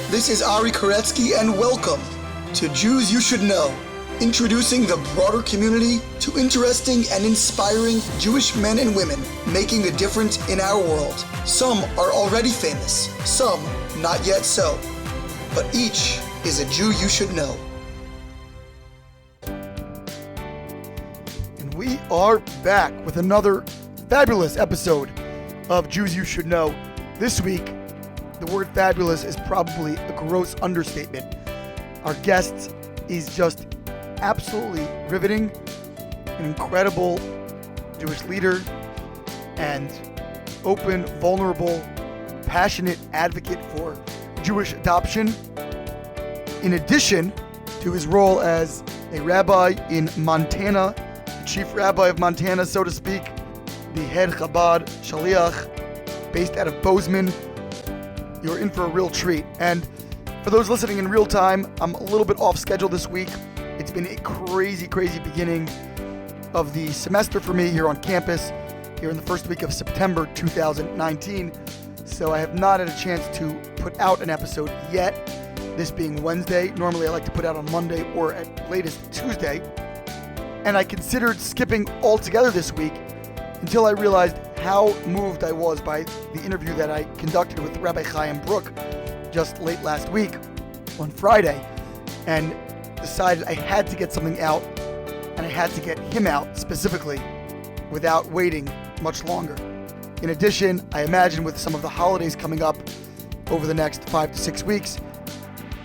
This is Ari Koretsky, and welcome to Jews You Should Know, introducing the broader community to interesting and inspiring Jewish men and women making a difference in our world. Some are already famous, some not yet so, but each is a Jew you should know. And we are back with another fabulous episode of Jews You Should Know. This week, the word fabulous is probably a gross understatement. Our guest is just absolutely riveting, an incredible Jewish leader, and open, vulnerable, passionate advocate for Jewish adoption. In addition to his role as a rabbi in Montana, the chief rabbi of Montana, so to speak, the head Chabad Shaliach, based out of Bozeman, you're in for a real treat. And for those listening in real time, I'm a little bit off schedule this week. It's been a crazy beginning of the semester for me here on campus, here in the first week of September 2019. So I have not had a chance to put out an episode yet, this being Wednesday. Normally I like to put out on Monday or at latest Tuesday. And I considered skipping altogether this week until I realized how moved I was by the interview that I conducted with Rabbi Chaim Bruk just late last week on Friday, and decided I had to get something out, and I had to get him out specifically without waiting much longer. In addition, I imagine with some of the holidays coming up over the next 5 to 6 weeks,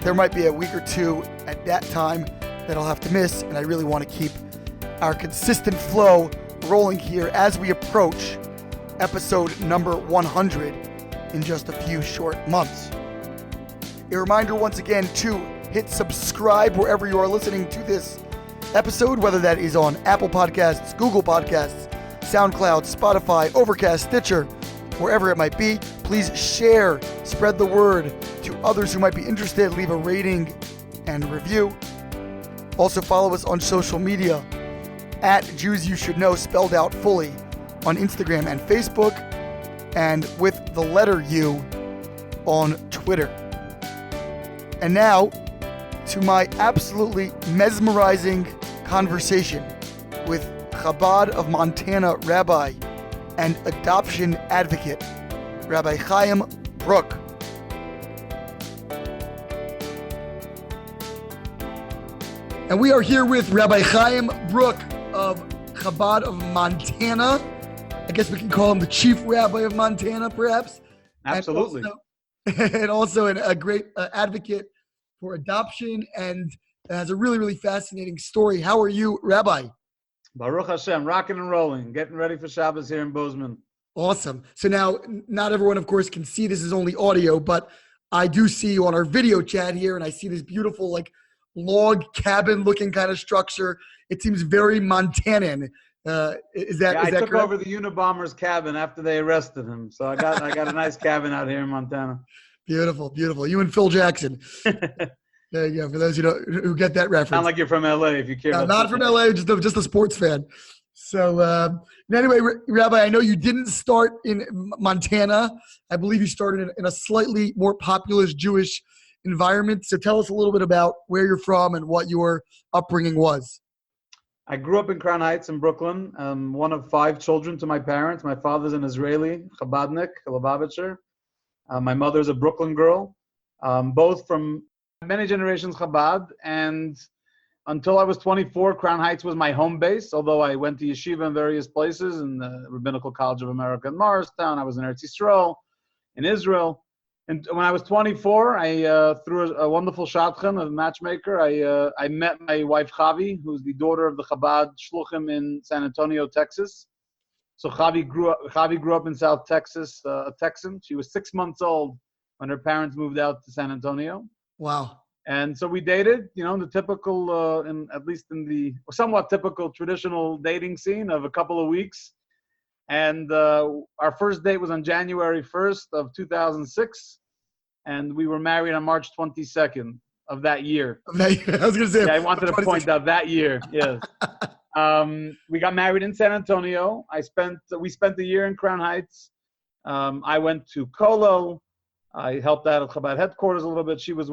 there might be a week or two at that time that I'll have to miss, and I really want to keep our consistent flow rolling here as we approach episode number 100 in just a few short months. A reminder once again to hit subscribe wherever you are listening to this episode, whether that is on Apple Podcasts, Google Podcasts, SoundCloud, Spotify, Overcast, Stitcher, wherever it might be. Please share, spread the word to others who might be interested. Leave a rating and review. Also follow us on social media at Jews You Should Know, spelled out fully, on Instagram and Facebook, and with the letter U on Twitter. And now to my absolutely mesmerizing conversation with Chabad of Montana rabbi and adoption advocate, Rabbi Chaim Bruk. And we are here with Rabbi Chaim Bruk of Chabad of Montana. I guess we can call him the chief rabbi of Montana, perhaps. Absolutely. And also a great advocate for adoption, and has a really fascinating story. How are you, Rabbi? Baruch Hashem, rocking and rolling, getting ready for Shabbos here in Bozeman. Awesome. So now, not everyone, of course, can see this is only audio, but I do see you on our video chat here, and I see this beautiful, log cabin-looking kind of structure. It seems very Montanan. Is that I took correct? over the Unabomber's cabin after they arrested him, so I got a nice cabin out here in Montana. Beautiful. You and Phil Jackson. There you go. For those who get that reference. Sound like you're from LA if you care. No, not from LA, just a sports fan. So anyway, Rabbi, I know you didn't start in Montana. I believe you started in a slightly more populous Jewish environment. So tell us a little bit about where you're from and what your upbringing was. I grew up in Crown Heights in Brooklyn. One of 5 children to my parents. My father's an Israeli Chabadnik, a Lubavitcher. My mother's a Brooklyn girl, both from many generations Chabad. And until I was 24, Crown Heights was my home base, although I went to yeshiva in various places, in the Rabbinical College of America in Morristown. I was in Eretz Yisrael, in Israel. And when I was 24, I through a wonderful shotgun, a matchmaker, I met my wife Chavi, who's the daughter of the Chabad Shluchim in San Antonio, Texas. So Chavi grew up in South Texas, a Texan. She was 6 months old when her parents moved out to San Antonio. Wow. And so we dated, the typical, at least in the somewhat typical traditional dating scene of a couple of weeks. And our first date was on January 1st of 2006. And we were married on March 22nd of that year. I was going to say. Yeah, I wanted to point out that year, yes. We got married in San Antonio. We spent a year in Crown Heights. I went to Kollel. I helped out at Chabad headquarters a little bit. She was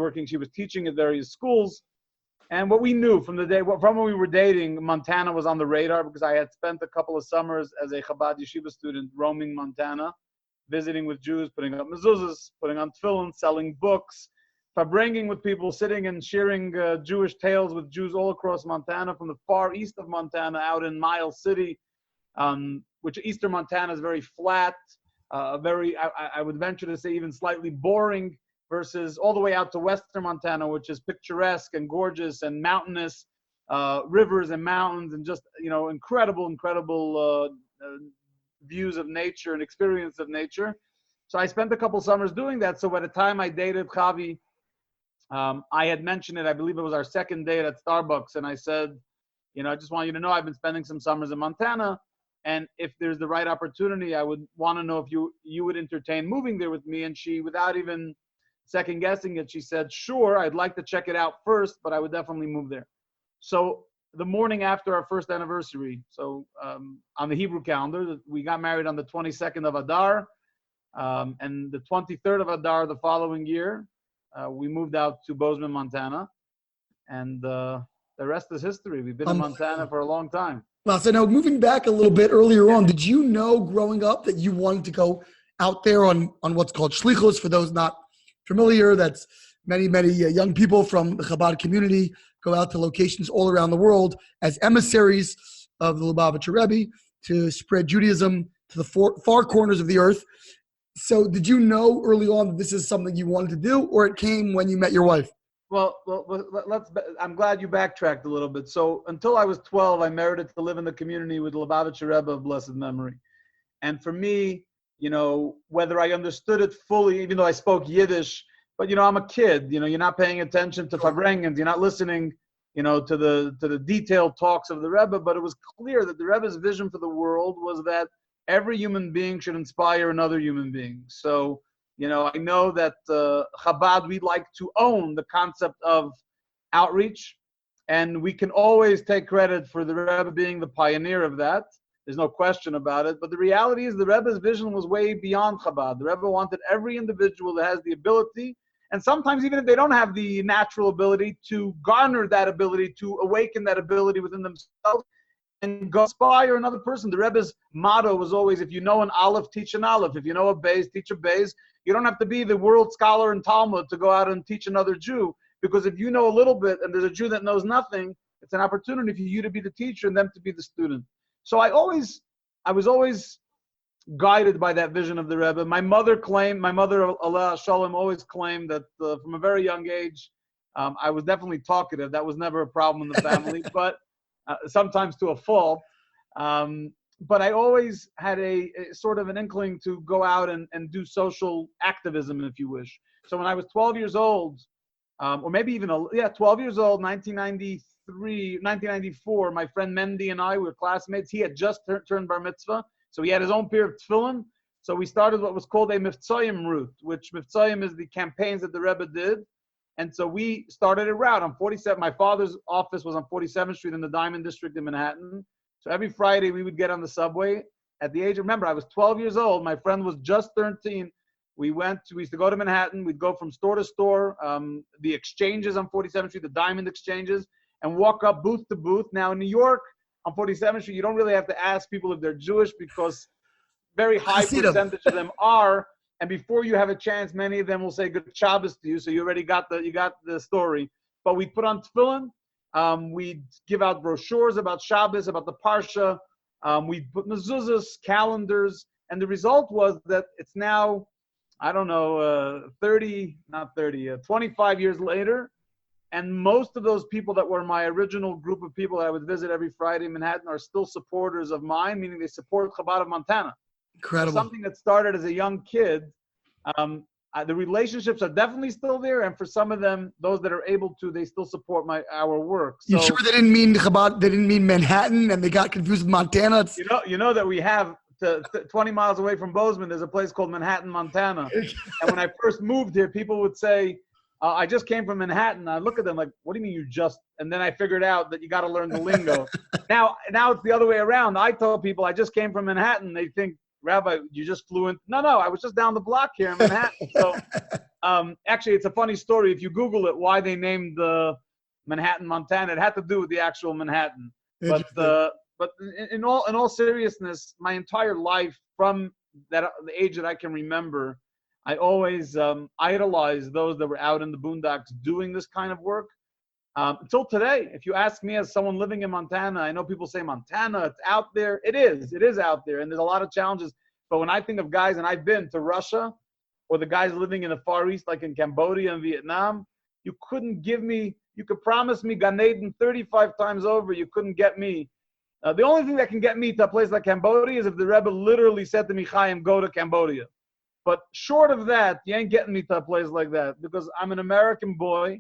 teaching at various schools. And what we knew from when we were dating, Montana was on the radar because I had spent a couple of summers as a Chabad yeshiva student roaming Montana, visiting with Jews, putting up mezuzahs, putting on tefillin, selling books, bringing with people, sitting and sharing Jewish tales with Jews all across Montana, from the far east of Montana out in Miles City, which eastern Montana is very flat, I would venture to say even slightly boring, versus all the way out to western Montana, which is picturesque and gorgeous and mountainous, rivers and mountains and just, incredible views of nature and experience of nature. So I spent a couple summers doing that. So by the time I dated Chavi, I had mentioned it, I believe it was our second date at Starbucks, and I said, I just want you to know I've been spending some summers in Montana, and if there's the right opportunity, I would want to know if you would entertain moving there with me. And she, without even second guessing it, she said, sure, I'd like to check it out first, but I would definitely move there. So the morning after our first anniversary, so on the Hebrew calendar, we got married on the 22nd of Adar, and the 23rd of Adar the following year, we moved out to Bozeman, Montana, and the rest is history. We've been in Montana for a long time. Well, so now moving back a little bit earlier on, did you know growing up that you wanted to go out there on what's called shlichus? For those not familiar, that's many young people from the Chabad community go out to locations all around the world as emissaries of the Lubavitcher Rebbe to spread Judaism to the far corners of the earth. So did you know early on that this is something you wanted to do, or it came when you met your wife? Well, I'm glad you backtracked a little bit. So until I was 12, I merited to live in the community with the Lubavitcher Rebbe of blessed memory. And for me, whether I understood it fully, even though I spoke Yiddish, but, I'm a kid, you're not paying attention to Fabrengens, you're not listening, to the detailed talks of the Rebbe, but it was clear that the Rebbe's vision for the world was that every human being should inspire another human being. So, I know that Chabad, we'd like to own the concept of outreach, and we can always take credit for the Rebbe being the pioneer of that. There's no question about it. But the reality is the Rebbe's vision was way beyond Chabad. The Rebbe wanted every individual that has the ability, and sometimes even if they don't have the natural ability, to garner that ability, to awaken that ability within themselves and go inspire another person. The Rebbe's motto was always, if you know an Aleph, teach an Aleph. If you know a Beis, teach a Beis. You don't have to be the world scholar in Talmud to go out and teach another Jew, because if you know a little bit and there's a Jew that knows nothing, it's an opportunity for you to be the teacher and them to be the student. So I was always guided by that vision of the Rebbe. My mother, Allah Shalom, always claimed that from a very young age, I was definitely talkative. That was never a problem in the family, but sometimes to a fault. But I always had a sort of an inkling to go out and do social activism, if you wish. So when I was 12 years old, or maybe even 12 years old, 1994, my friend Mendy and I were classmates. He had just turned bar mitzvah, so he had his own pair of tefillin. So we started what was called a Mivtzoyim route, which Mivtzoyim is the campaigns that the Rebbe did. And so we started a route on 47. My father's office was on 47th Street in the Diamond District in Manhattan. So every Friday we would get on the subway. At the age, remember, I was 12 years old. My friend was just 13. We used to go to Manhattan. We'd go from store to store, the exchanges on 47th Street, the Diamond exchanges, and walk up booth to booth. Now in New York, on 47th Street, you don't really have to ask people if they're Jewish, because very high percentage of them are. And before you have a chance, many of them will say good Shabbos to you. So you already got the story. But we put on tefillin. We'd give out brochures about Shabbos, about the Parsha. We'd put mezuzahs, calendars. And the result was that it's now, 25 years later. And most of those people that were my original group of people that I would visit every Friday in Manhattan are still supporters of mine, meaning they support Chabad of Montana. Incredible. So something that started as a young kid. The relationships are definitely still there, and for some of them, those that are able to, they still support our work. So, you sure they didn't mean Chabad? They didn't mean Manhattan, and they got confused with Montana? You know that we have 20 miles away from Bozeman. There's a place called Manhattan, Montana. And when I first moved here, people would say, "I just came from Manhattan." I look at them like, "What do you mean you just?" And then I figured out that you got to learn the lingo. Now it's the other way around. I tell people I just came from Manhattan. They think Rabbi, you just flew in. No, I was just down the block here in Manhattan. So actually, it's a funny story. If you Google it, why they named the Manhattan, Montana, it had to do with the actual Manhattan. But in all seriousness, my entire life, from the age that I can remember, I always idolized those that were out in the boondocks doing this kind of work. Until today, if you ask me as someone living in Montana, I know people say Montana, it's out there. It is out there, and there's a lot of challenges. But when I think of guys, and I've been to Russia, or the guys living in the Far East, like in Cambodia and Vietnam, you could promise me Gan Eden 35 times over, you couldn't get me. The only thing that can get me to a place like Cambodia is if the Rebbe literally said to me, Chaim, go to Cambodia. But short of that, you ain't getting me to a place like that, because I'm an American boy,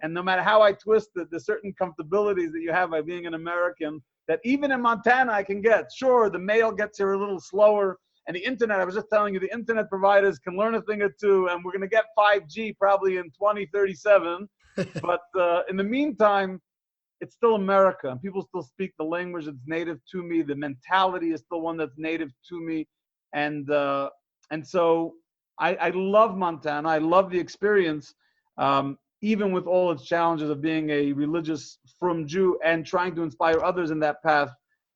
and no matter how I twist it, there's certain comfortabilities that you have by being an American that even in Montana I can get. Sure, the mail gets here a little slower, and the internet, I was just telling you, the internet providers can learn a thing or two, and we're going to get 5G probably in 2037. But in the meantime, it's still America, and people still speak the language that's native to me. The mentality is still one that's native to me. And so I love Montana. I love the experience, even with all its challenges of being a religious frum Jew and trying to inspire others in that path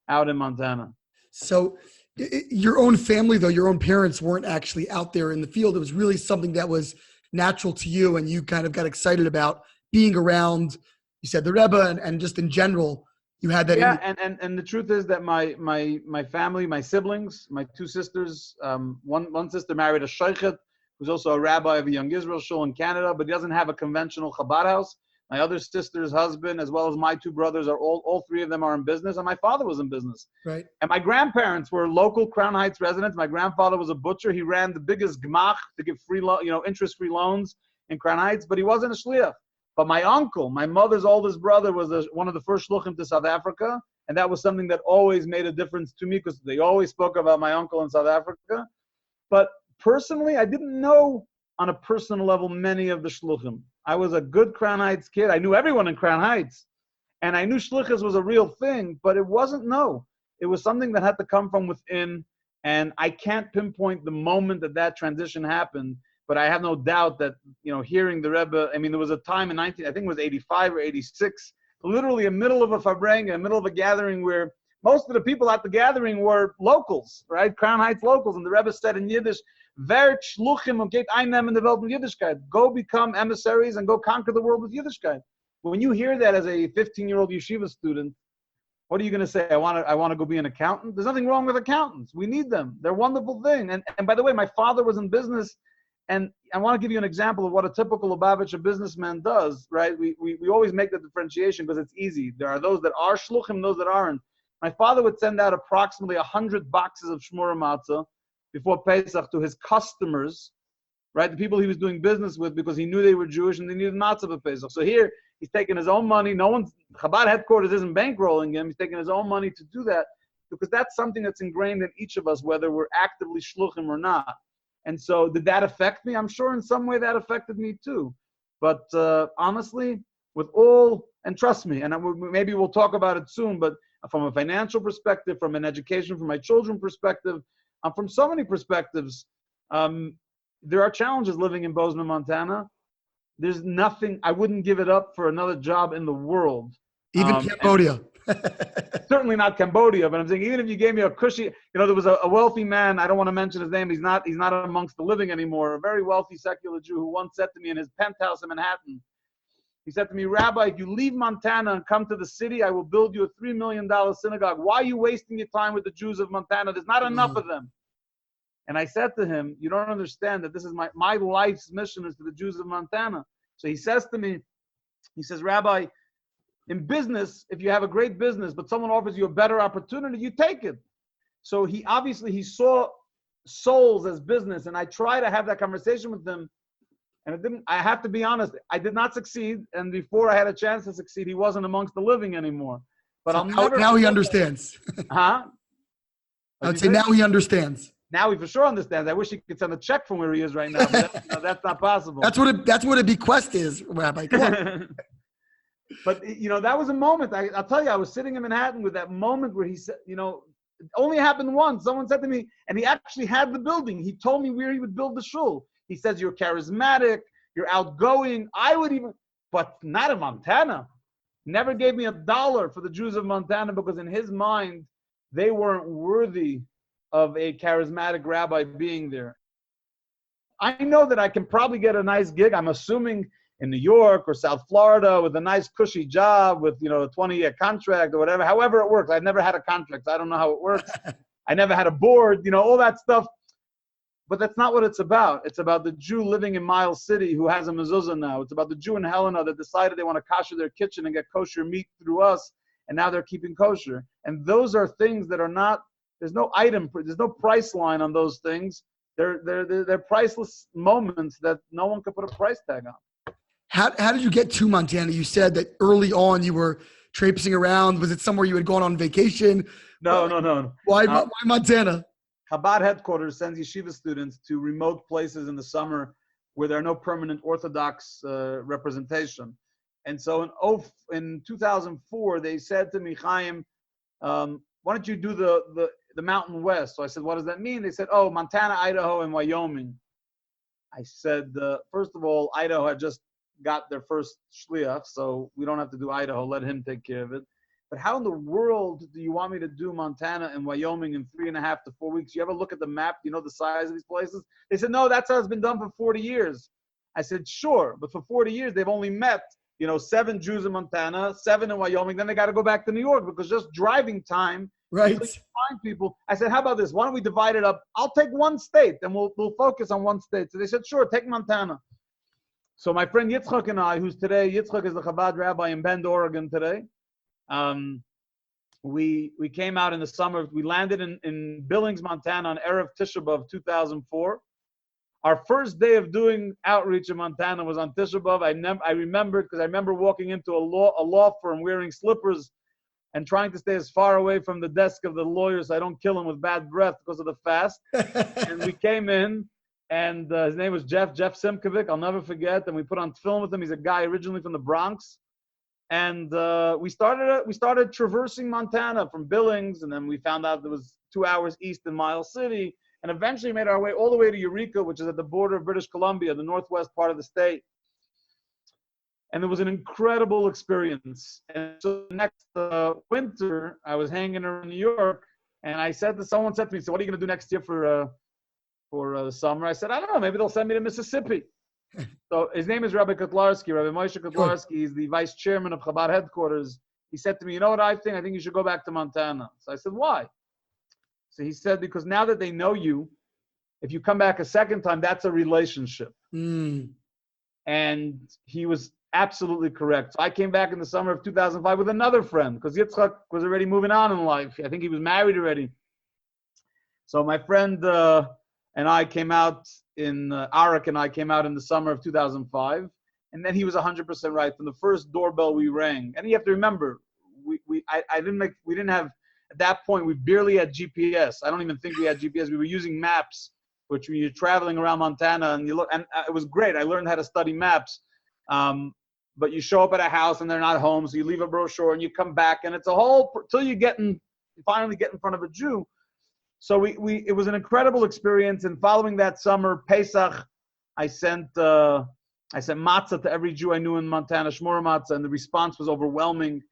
out in Montana. So your own family, though, your own parents weren't actually out there in the field. It was really something that was natural to you, and you kind of got excited about being around, you said, the Rebbe, and just in general, you had that. Yeah, and the truth is that my family, my siblings, my two sisters, one sister married a sheikhet, who's also a rabbi of a Young Israel shul in Canada, but he doesn't have a conventional Chabad house. My other sister's husband, as well as my two brothers, are all three of them are in business, and my father was in business. Right. And my grandparents were local Crown Heights residents. My grandfather was a butcher. He ran the biggest gmach to give interest-free loans in Crown Heights, but he wasn't a shliach. But my uncle, my mother's oldest brother, was one of the first shluchim to South Africa, and that was something that always made a difference to me, because they always spoke about my uncle in South Africa. But personally, I didn't know on a personal level many of the shluchim. I was a good Crown Heights kid. I knew everyone in Crown Heights, and I knew shlichus was a real thing, but it wasn't. It was something that had to come from within, and I can't pinpoint the moment that transition happened. But I have no doubt that, hearing the Rebbe, there was a time in I think it was 85 or 86, literally in the middle of a fabrenga, in the middle of a gathering where most of the people at the gathering were locals, right? Crown Heights locals. And the Rebbe said in Yiddish, Wer Shluchim und geht einnehmen in the Welt mit Yiddishkeit. Go become emissaries and go conquer the world with Yiddishkeit. When you hear that as a 15-year-old yeshiva student, what are you going to say? I want to go be an accountant? There's nothing wrong with accountants. We need them. They're a wonderful thing. And by the way, my father was in business. And I want to give you an example of what a typical Lubavitcher businessman does, right? We always make the differentiation because it's easy. There are those that are shluchim, those that aren't. My father would send out approximately 100 boxes of shmura matzah before Pesach to his customers, right? The people he was doing business with, because he knew they were Jewish and they needed matzah for Pesach. So here, he's taking his own money. Chabad headquarters isn't bankrolling him. He's taking his own money to do that, because that's something that's ingrained in each of us, whether we're actively shluchim or not. And so did that affect me? I'm sure in some way that affected me too. But honestly, and trust me, and maybe we'll talk about it soon, but from a financial perspective, from an education, from my children perspective, from so many perspectives, there are challenges living in Bozeman, Montana. There's nothing, I wouldn't give it up for another job in the world. Even Cambodia. Certainly not Cambodia, but I'm saying even if you gave me a cushy, there was a wealthy man, I don't want to mention his name, he's not amongst the living anymore, a very wealthy secular Jew who once said to me in his penthouse in Manhattan, he said to me, Rabbi, if you leave Montana and come to the city, I will build you a $3 million synagogue. Why are you wasting your time with the Jews of Montana? There's not enough of them. And I said to him, you don't understand that this is my life's mission is to the Jews of Montana. So he says to me, he says, Rabbi, in business, if you have a great business, but someone offers you a better opportunity, you take it. So he saw souls as business, and I try to have that conversation with them, and I have to be honest, I did not succeed, and before I had a chance to succeed, he wasn't amongst the living anymore. But now he understands. Huh? I would say now he understands. Now he for sure understands. I wish he could send a check from where he is right now, but that's not possible. That's what a bequest is, Rabbi. Come on. But, that was a moment. I'll tell you, I was sitting in Manhattan with that moment where he said, It only happened once. Someone said to me, and he actually had the building. He told me where he would build the shul. He says, you're charismatic, you're outgoing. I would even, but not in Montana. Never gave me $1 for the Jews of Montana because in his mind, they weren't worthy of a charismatic rabbi being there. I know that I can probably get a nice gig. I'm assuming in New York or South Florida with a nice cushy job with, a 20-year contract or whatever, however it works. I've never had a contract. So I don't know how it works. I never had a board, all that stuff. But that's not what it's about. It's about the Jew living in Miles City who has a mezuzah now. It's about the Jew in Helena that decided they want to kosher their kitchen and get kosher meat through us, and now they're keeping kosher. And those are things that are not, there's no price line on those things. They're priceless moments that no one can put a price tag on. How did you get to Montana? You said that early on you were traipsing around. Was it somewhere you had gone on vacation? No. Why Montana? Chabad headquarters sends yeshiva students to remote places in the summer where there are no permanent Orthodox representation. And so in 2004, they said to me, Chaim, why don't you do the Mountain West? So I said, what does that mean? They said, Montana, Idaho, and Wyoming. I said, first of all, Idaho had just got their first shliach, so we don't have to do Idaho. Let him take care of it. But how in the world do you want me to do Montana and Wyoming in 3.5 to 4 weeks? You ever look at the map? You know the size of these places? They said, no, that's how it's been done for 40 years. I said, sure, but for 40 years, they've only met, 7 Jews in Montana, 7 in Wyoming. Then they got to go back to New York because just driving time, right? Find people. I said, how about this? Why don't we divide it up? I'll take one state and we'll focus on one state. So they said, sure, take Montana. So my friend Yitzchak and I, Yitzchak is the Chabad rabbi in Bend, Oregon today. We came out in the summer. We landed in Billings, Montana on Erev Tisha B'Av 2004. Our first day of doing outreach in Montana was on Tisha B'Av. I remembered because I remember walking into a law firm wearing slippers and trying to stay as far away from the desk of the lawyer so I don't kill him with bad breath because of the fast. And we came in, and his name was Jeff Simkovic. I'll never forget. And we put on film with him. He's a guy originally from the Bronx. And we started traversing Montana from Billings, and then we found out there was 2 hours east in Miles City, and eventually made our way all the way to Eureka, which is at the border of British Columbia, the northwest part of the state. And it was an incredible experience. And so the next winter, I was hanging around New York, and someone said to me, so what are you going to do next year for the summer? I said, I don't know, maybe they'll send me to Mississippi. So his name is Rabbi Kotlarski, Rabbi Moshe Kotlarski. He's the vice chairman of Chabad headquarters. He said to me, you know what I think? I think you should go back to Montana. So I said, why? So he said, because now that they know you, if you come back a second time, that's a relationship. And he was absolutely correct. So I came back in the summer of 2005 with another friend because Yitzchak was already moving on in life. I think he was married already. So my friend and I came out Arik and I came out in the summer of 2005. And then he was 100% right. From the first doorbell we rang, and you have to remember, we didn't have, at that point, we barely had GPS. I don't even think we had GPS. We were using maps, which when you're traveling around Montana and you look, and it was great. I learned how to study maps. But you show up at a house and they're not home, so you leave a brochure and you come back, and it's a whole till you finally get in front of a Jew. So it was an incredible experience. And following that summer, Pesach, I sent matzah to every Jew I knew in Montana, shmura matzah, and the response was overwhelming.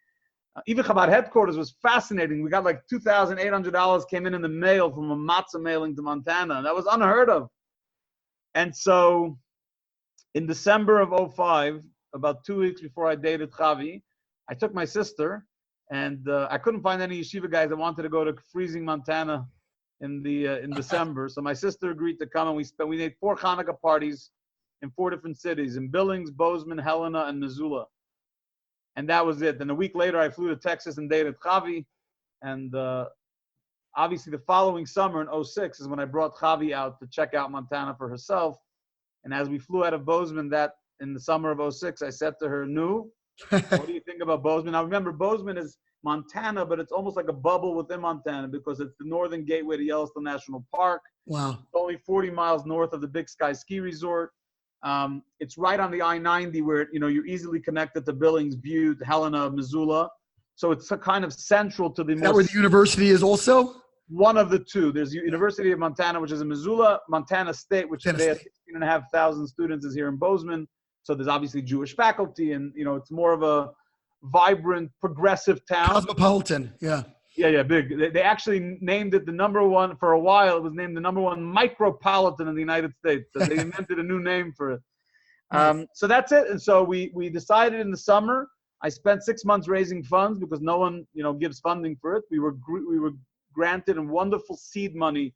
Even Chabad headquarters was fascinating. We got like $2,800 came in the mail from a matzah mailing to Montana. That was unheard of. And so in December of 2005, about 2 weeks before I dated Chavi, I took my sister, and I couldn't find any yeshiva guys that wanted to go to freezing Montana in December. So my sister agreed to come, and we made 4 Hanukkah parties in 4 different cities, in Billings, Bozeman, Helena, and Missoula. And that was it. Then a week later, I flew to Texas and dated Chavi. And obviously the following summer in 2006 is when I brought Chavi out to check out Montana for herself. And as we flew out of Bozeman in the summer of 2006, I said to her, "Nu, what do you think about Bozeman?" Now remember, Bozeman is Montana, but it's almost like a bubble within Montana because it's the northern gateway to Yellowstone National Park. Wow. It's only 40 miles north of the Big Sky Ski Resort. It's right on the I-90 where, you're easily connected to Billings, Butte, Helena, Missoula. So it's a kind of central to the Is that where the university is also? One of the two. There's University of Montana, which is in Missoula. Montana State, which today has 16,500 students, is here in Bozeman. So there's obviously Jewish faculty, and it's more of a vibrant, progressive town. Cosmopolitan, yeah. Yeah, big. They actually named it the number one, for a while, it was named the number one micropolitan in the United States. So they invented a new name for it. So that's it. And so we decided in the summer. I spent 6 months raising funds because no one, gives funding for it. We were granted a wonderful seed money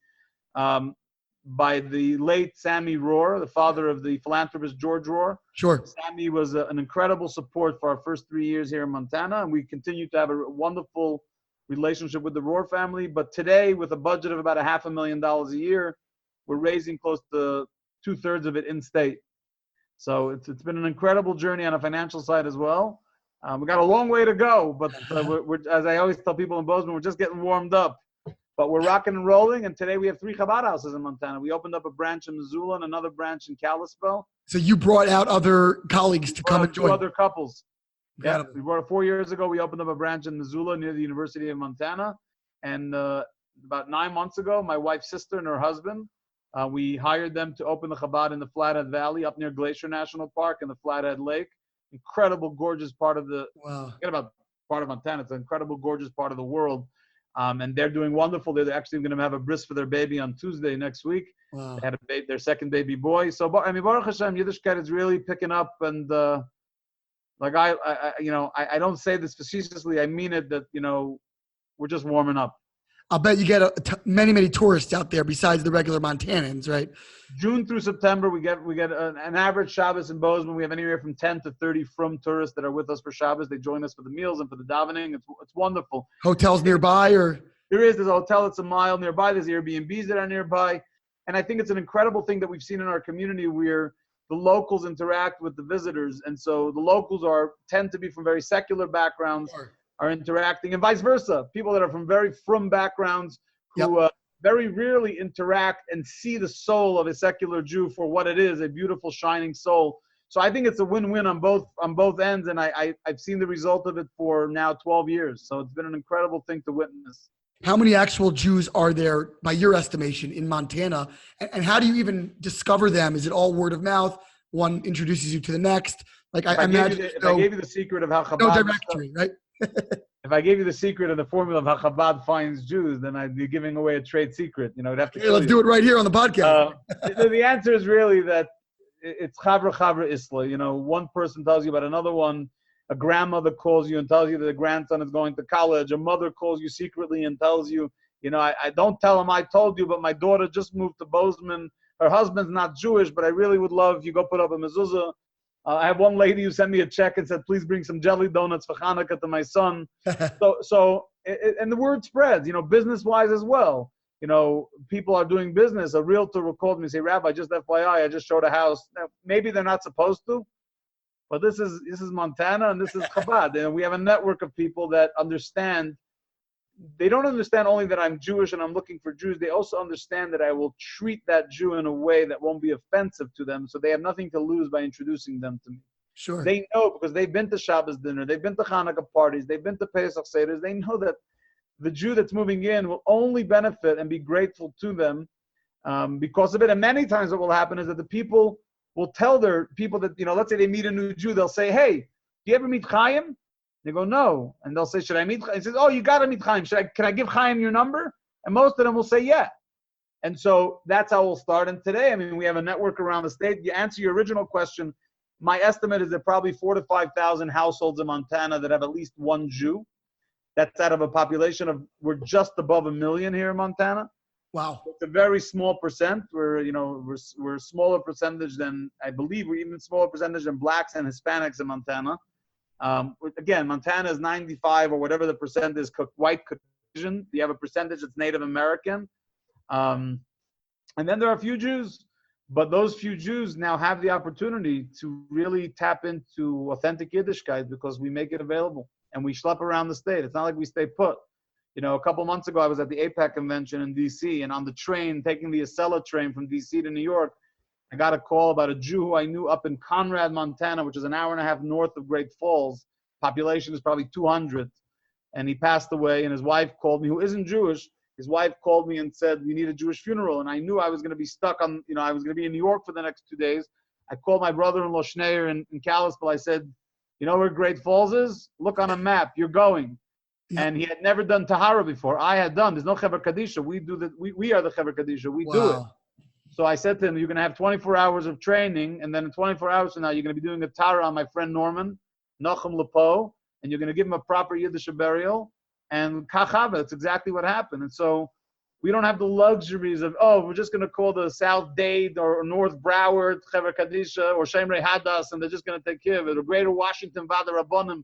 by the late Sammy Rohr, the father of the philanthropist George Rohr. Sure. Sammy was an incredible support for our first 3 years here in Montana, and we continue to have a wonderful relationship with the Rohr family. But today, with a budget of about $500,000 a year, we're raising close to 2/3 of it in state. So it's been an incredible journey on a financial side as well. We got a long way to go, but we're, as I always tell people in Bozeman, we're just getting warmed up. But we're rocking and rolling, and today we have 3 Chabad houses in Montana. We opened up a branch in Missoula and another branch in Kalispell. So you brought out other colleagues to come and join. 2 other couples. Incredible. Yeah, we brought 4 years ago. We opened up a branch in Missoula near the University of Montana, and about 9 months ago, my wife's sister and her husband, we hired them to open the Chabad in the Flathead Valley up near Glacier National Park and the Flathead Lake. Incredible, gorgeous part of forget about part of Montana. It's an incredible, gorgeous part of the world. And they're doing wonderful. They're actually going to have a bris for their baby on Tuesday next week. Wow. They had their second baby boy. So, Baruch Hashem, Yiddishkeit is really picking up. And I don't say this facetiously. I mean it, that, we're just warming up. I'll bet you get many tourists out there besides the regular Montanans, right? June through September, we get an average Shabbos in Bozeman. We have anywhere from 10 to 30 from tourists that are with us for Shabbos. They join us for the meals and for the davening. It's wonderful. Hotels nearby, or there's a hotel that's a mile nearby. There's Airbnbs that are nearby, and I think it's an incredible thing that we've seen in our community where the locals interact with the visitors, and so the locals tend to be from very secular backgrounds. Sure. Are interacting, and vice versa. People that are from very frum backgrounds who very rarely interact and see the soul of a secular Jew for what it is, a beautiful, shining soul. So I think it's a win-win on both ends, and I've seen the result of it for now 12 years. So it's been an incredible thing to witness. How many actual Jews are there, by your estimation, in Montana? And how do you even discover them? Is it all word of mouth? One introduces you to the next? Like I imagine if I gave you the secret of how Chabad... No directory, right? If I gave you the secret of the formula of how Chabad finds Jews, then I'd be giving away a trade secret. I'd have to. Hey, let's do it right here on the podcast. The answer is really that it's Chavra Isla. One person tells you about another one. A grandmother calls you and tells you that the grandson is going to college. A mother calls you secretly and tells you, I don't tell him I told you, but my daughter just moved to Bozeman. Her husband's not Jewish, but I really would love if you go put up a mezuzah. I have one lady who sent me a check and said, please bring some jelly donuts for Hanukkah to my son. And the word spreads, business-wise as well. People are doing business. A realtor will call me and say, Rabbi, just FYI, I just showed a house. Now, maybe they're not supposed to, but this is Montana and this is Chabad. And we have a network of people that understand. They don't understand only that I'm Jewish and I'm looking for Jews. They also understand that I will treat that Jew in a way that won't be offensive to them. So they have nothing to lose by introducing them to me. Sure. They know because they've been to Shabbos dinner, they've been to Hanukkah parties, they've been to Pesach Seders. They know that the Jew that's moving in will only benefit and be grateful to them because of it. And many times what will happen is that the people will tell their people that, let's say they meet a new Jew, they'll say, hey, do you ever meet Chaim? They go, no. And they'll say, should I meet Chaim? He says, oh, you got to meet Chaim. Can I give Chaim your number? And most of them will say, yeah. And so that's how we'll start. And today, we have a network around the state. You answer your original question. My estimate is that probably 4,000 to 5,000 households in Montana that have at least one Jew. That's out of a population of, we're just above 1 million here in Montana. Wow. It's a very small percent. We're a smaller percentage than, I believe, we're even smaller percentage than blacks and Hispanics in Montana. Again, Montana is 95 or whatever the percent is white Caucasian. You have a percentage that's Native American. And then there are a few Jews, but those few Jews now have the opportunity to really tap into authentic Yiddishkeit because we make it available and we schlep around the state. It's not like we stay put. A couple months ago, I was at the APAC convention in D.C. and on the train, taking the Acela train from D.C. to New York, I got a call about a Jew who I knew up in Conrad, Montana, which is an hour and a half north of Great Falls. Population is probably 200. And he passed away, and his wife called me, who isn't Jewish, his wife called me and said, we need a Jewish funeral. And I knew I was going to be stuck on, I was going to be in New York for the next 2 days. I called my brother-in-law Schneier in Kalispell. I said, you know where Great Falls is? Look on a map. You're going. Yep. And he had never done Tahara before. I had done. There's no Chever Kadisha. We are the Chever Kadisha. We do it. So I said to him, you're going to have 24 hours of training, and then in 24 hours from now, you're going to be doing a Tahara on my friend Norman, Nachum Lepo, and you're going to give him a proper Yiddish burial. And Kachava, that's exactly what happened. And so we don't have the luxuries of, we're just going to call the South Dade or North Broward, Chever Kadisha, or Shemrei Hadas, and they're just going to take care of it, or Greater Washington, Vada Rabbonim.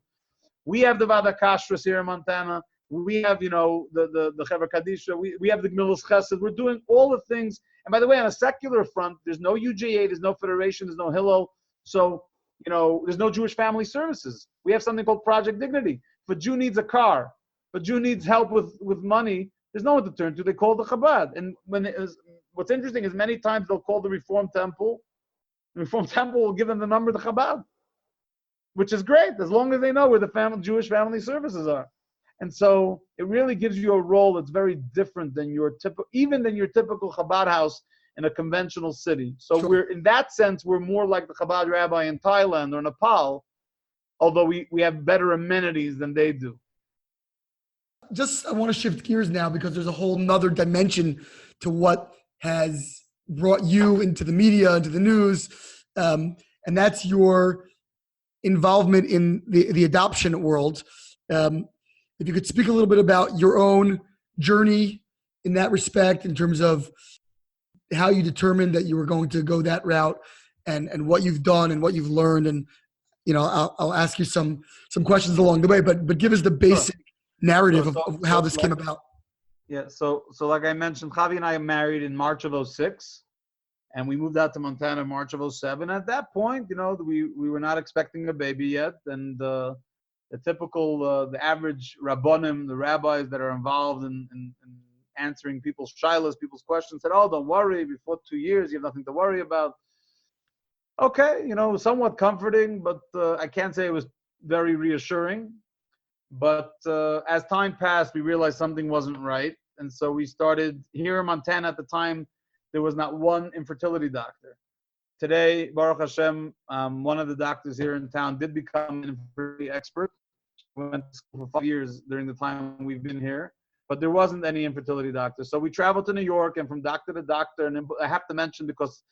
We have the Vada Kashrus here in Montana. We have, the Chever Kadisha. We have the Gmilas Chesed. We're doing all the things. And by the way, on a secular front, there's no UJA, there's no Federation, there's no Hillel. So, there's no Jewish family services. We have something called Project Dignity. If a Jew needs a car, if a Jew needs help with money, there's no one to turn to. They call the Chabad. And what's interesting is many times they'll call the Reform Temple. The Reform Temple will give them the number of the Chabad, which is great, as long as they know where the Jewish family services are. And so it really gives you a role that's very different than your typical Chabad house in a conventional city. So Sure. we're, in that sense, we're more like the Chabad rabbi in Thailand or Nepal, although we have better amenities than they do. I want to shift gears now because there's a whole nother dimension to what has brought you into the media, into the news, and that's your involvement in the adoption world. If you could speak a little bit about your own journey in that respect, in terms of how you determined that you were going to go that route, and what you've done and what you've learned, and I'll ask you some questions along the way, but give us the basic narrative of how this came about. Yeah, so like I mentioned, Javi and I married in March of 2006, and we moved out to Montana in March of 2007. At that point, we were not expecting a baby yet, and the typical, the average rabbonim, the rabbis that are involved in answering people's shilas, people's questions, said, don't worry, before 2 years, you have nothing to worry about. Okay, somewhat comforting, but I can't say it was very reassuring. But as time passed, we realized something wasn't right. And so we started here in Montana. At the time, there was not one infertility doctor. Today, Baruch Hashem, one of the doctors here in town did become an infertility expert. We went to school for 5 years during the time we've been here, but there wasn't any infertility doctor. So we traveled to New York, and from doctor to doctor, and I have to mention because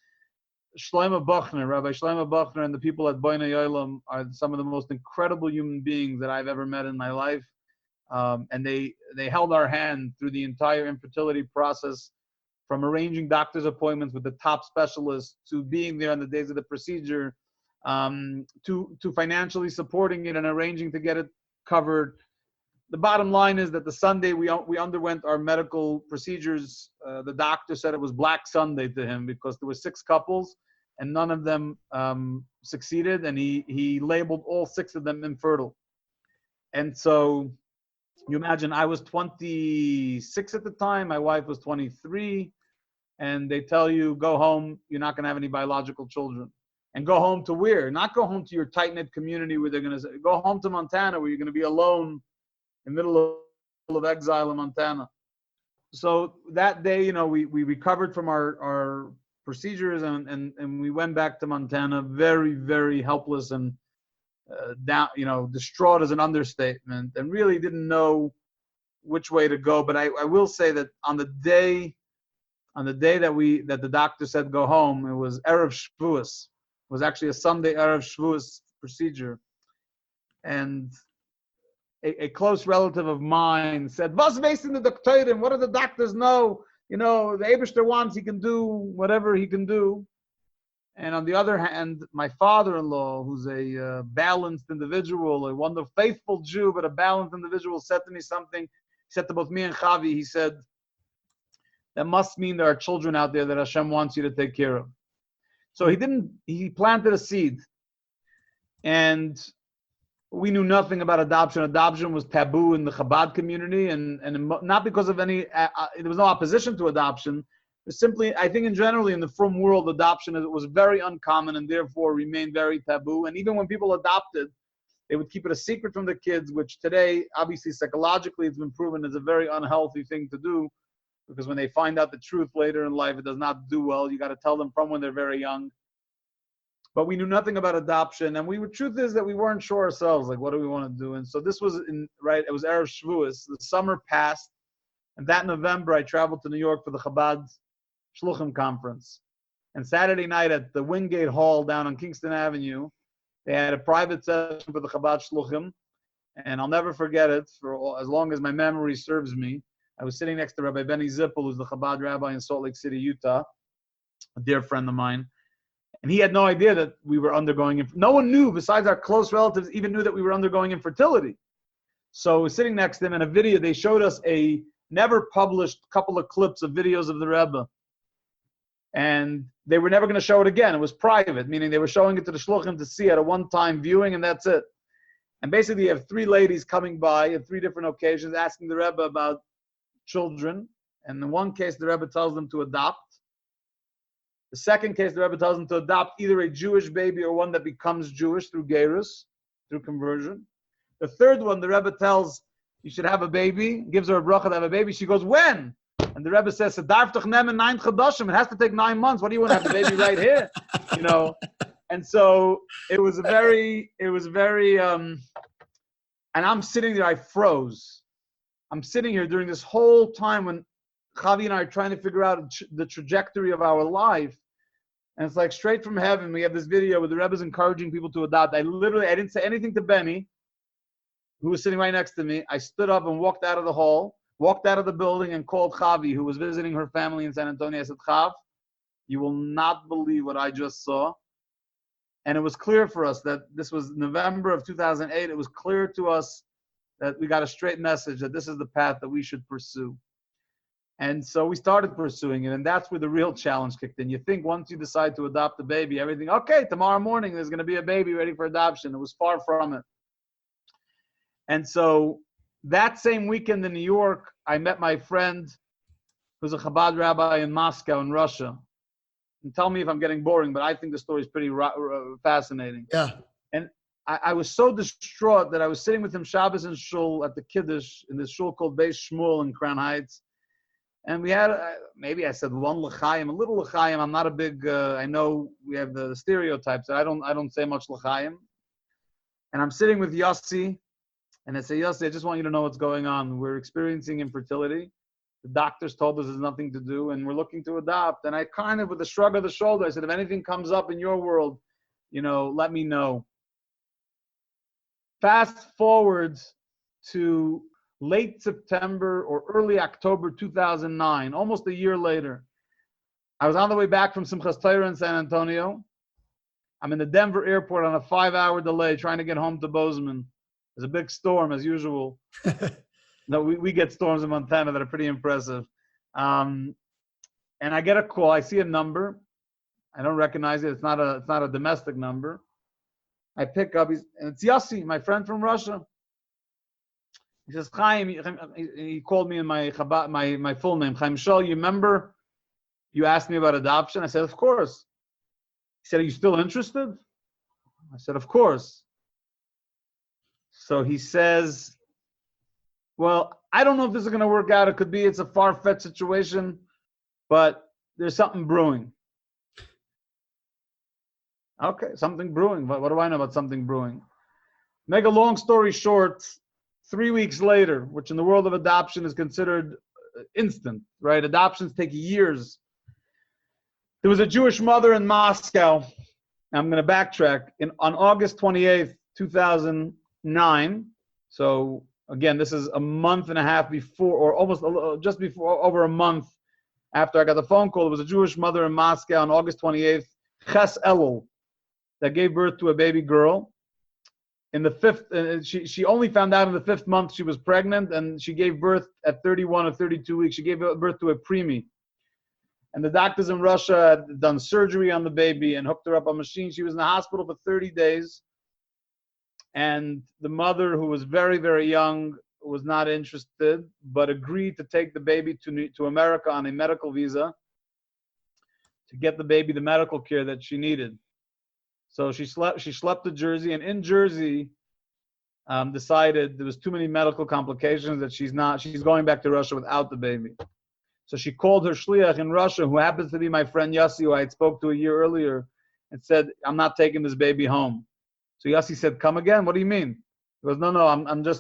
Shlomo Buchner, Rabbi Shlomo Buchner, and the people at Boinei Olam are some of the most incredible human beings that I've ever met in my life. And they held our hand through the entire infertility process, from arranging doctor's appointments with the top specialists, to being there on the days of the procedure, to financially supporting it and arranging to get it covered. The bottom line is that the Sunday we underwent our medical procedures, the doctor said it was Black Sunday to him because there were 6 couples and none of them succeeded, and he labeled all 6 of them infertile. And so you imagine, I was 26 at the time, my wife was 23, and they tell you, go home, you're not going to have any biological children. And go home to where? Not go home to your tight-knit community where they're going to say, go home to Montana where you're going to be alone in the middle of exile in Montana. So that day, we recovered from our procedures and we went back to Montana very, very helpless and down, distraught is an understatement, and really didn't know which way to go. But I will say that on the day that the doctor said go home, it was Erev Shavuos. It was actually a Sunday Erev Shavuos procedure. And a close relative of mine said, "Was weiss in the Doktorin? What do the doctors know? The Eibishter wants, he can do whatever he can do." And on the other hand, my father-in-law, who's a balanced individual, a wonderful, faithful Jew, but a balanced individual, said to me something. He said to both me and Chavi, he said, "That must mean there are children out there that Hashem wants you to take care of." So he planted a seed. And we knew nothing about adoption. Adoption was taboo in the Chabad community, and not because of any, there was no opposition to adoption. Simply, I think in generally in the frum world, adoption was very uncommon and therefore remained very taboo. And even when people adopted, they would keep it a secret from the kids, which today, obviously psychologically, it's been proven is a very unhealthy thing to do. because when they find out the truth later in life, it does not do well. You got to tell them from when they're very young. But we knew nothing about adoption, and truth is that we weren't sure ourselves, like, what do we want to do? And so this was it was Erev Shavuos. The summer passed, and that November I traveled to New York for the Chabad Shluchim conference. And Saturday night at the Wingate Hall down on Kingston Avenue, they had a private session for the Chabad Shluchim, and I'll never forget it as long as my memory serves me. I was sitting next to Rabbi Benny Zippel, who's the Chabad rabbi in Salt Lake City, Utah, a dear friend of mine. And he had no idea that we were undergoing, no one knew besides our close relatives even knew that we were undergoing infertility. So I was sitting next to him, and a video, they showed us a never published couple of clips of videos of the Rebbe. And they were never going to show it again. It was private, meaning they were showing it to the Shluchim to see at a one-time viewing, and that's it. And basically you have three ladies coming by at three different occasions asking the Rebbe about children. And in one case, the Rebbe tells them to adopt. The second case, the Rebbe tells them to adopt either a Jewish baby or one that becomes Jewish through gerus, through conversion. The third one, the Rebbe tells you should have a baby, gives her a bracha to have a baby. She goes, when? And the Rebbe says, it has to take 9 months. What do you want to have the baby right here? You know? And so it was very, and I'm sitting there, I froze. I'm sitting here during this whole time when Chavi and I are trying to figure out the trajectory of our life. And it's like straight from heaven. We have this video where the Rebbe's encouraging people to adopt. I didn't say anything to Benny, who was sitting right next to me. I stood up and walked out of the hall, walked out of the building, and called Chavi, who was visiting her family in San Antonio. I said, Chav, you will not believe what I just saw. And it was clear for us that this was November of 2008. It was clear to us that we got a straight message that this is the path that we should pursue. And so we started pursuing it, and that's where the real challenge kicked in. You think once you decide to adopt a baby, everything, okay, tomorrow morning there's going to be a baby ready for adoption. It was far from it. And so that same weekend in New York, I met my friend who's a Chabad rabbi in Moscow in Russia. And tell me if I'm getting boring, but I think the story is pretty fascinating. Yeah. And I was so distraught that I was sitting with him Shabbos and Shul at the Kiddush in this shul called Beis Shmuel in Crown Heights. And we had, maybe I said one l'chaim, a little l'chaim. I'm not a big, I know we have the stereotypes. So I don't say much l'chaim. And I'm sitting with Yossi, and I say, Yossi, I just want you to know what's going on. We're experiencing infertility. The doctors told us there's nothing to do, and we're looking to adopt. And I kind of, with a shrug of the shoulder, I said, if anything comes up in your world, let me know. Fast forward to late September or early October 2009, almost a year later. I was on the way back from Simchas Torah in San Antonio. I'm in the Denver airport on a 5-hour delay trying to get home to Bozeman. There's a big storm, as usual. No, we get storms in Montana that are pretty impressive. And I get a call. I see a number. I don't recognize it. It's not a domestic number. I pick up. And it's Yossi, my friend from Russia. He says, Chaim, he called me in my full name. Chaim Shul, you remember you asked me about adoption? I said, of course. He said, are you still interested? I said, of course. So he says, well, I don't know if this is going to work out. It could be, it's a far-fetched situation, but there's something brewing. Okay, something brewing. What do I know about something brewing? Make a long story short, 3 weeks later, which in the world of adoption is considered instant, right? Adoptions take years. There was a Jewish mother in Moscow. I'm going to backtrack. On August 28th, 2009, so again, this is a month and a half before, or almost just before, over a month after I got the phone call. There was a Jewish mother in Moscow on August 28th, Ches Elul, that gave birth to a baby girl. In the fifth, she only found out in the 5th month she was pregnant, and she gave birth at 31 or 32 weeks. She gave birth to a preemie. And the doctors in Russia had done surgery on the baby and hooked her up on a machine. She was in the hospital for 30 days. And the mother, who was very, very young, was not interested, but agreed to take the baby to America on a medical visa to get the baby the medical care that she needed. So she schlepped to Jersey, and in Jersey decided there was too many medical complications that she's going back to Russia without the baby. So she called her shliach in Russia, who happens to be my friend Yossi, who I had spoke to a year earlier, and said, I'm not taking this baby home. So Yossi said, come again? What do you mean? He goes, no,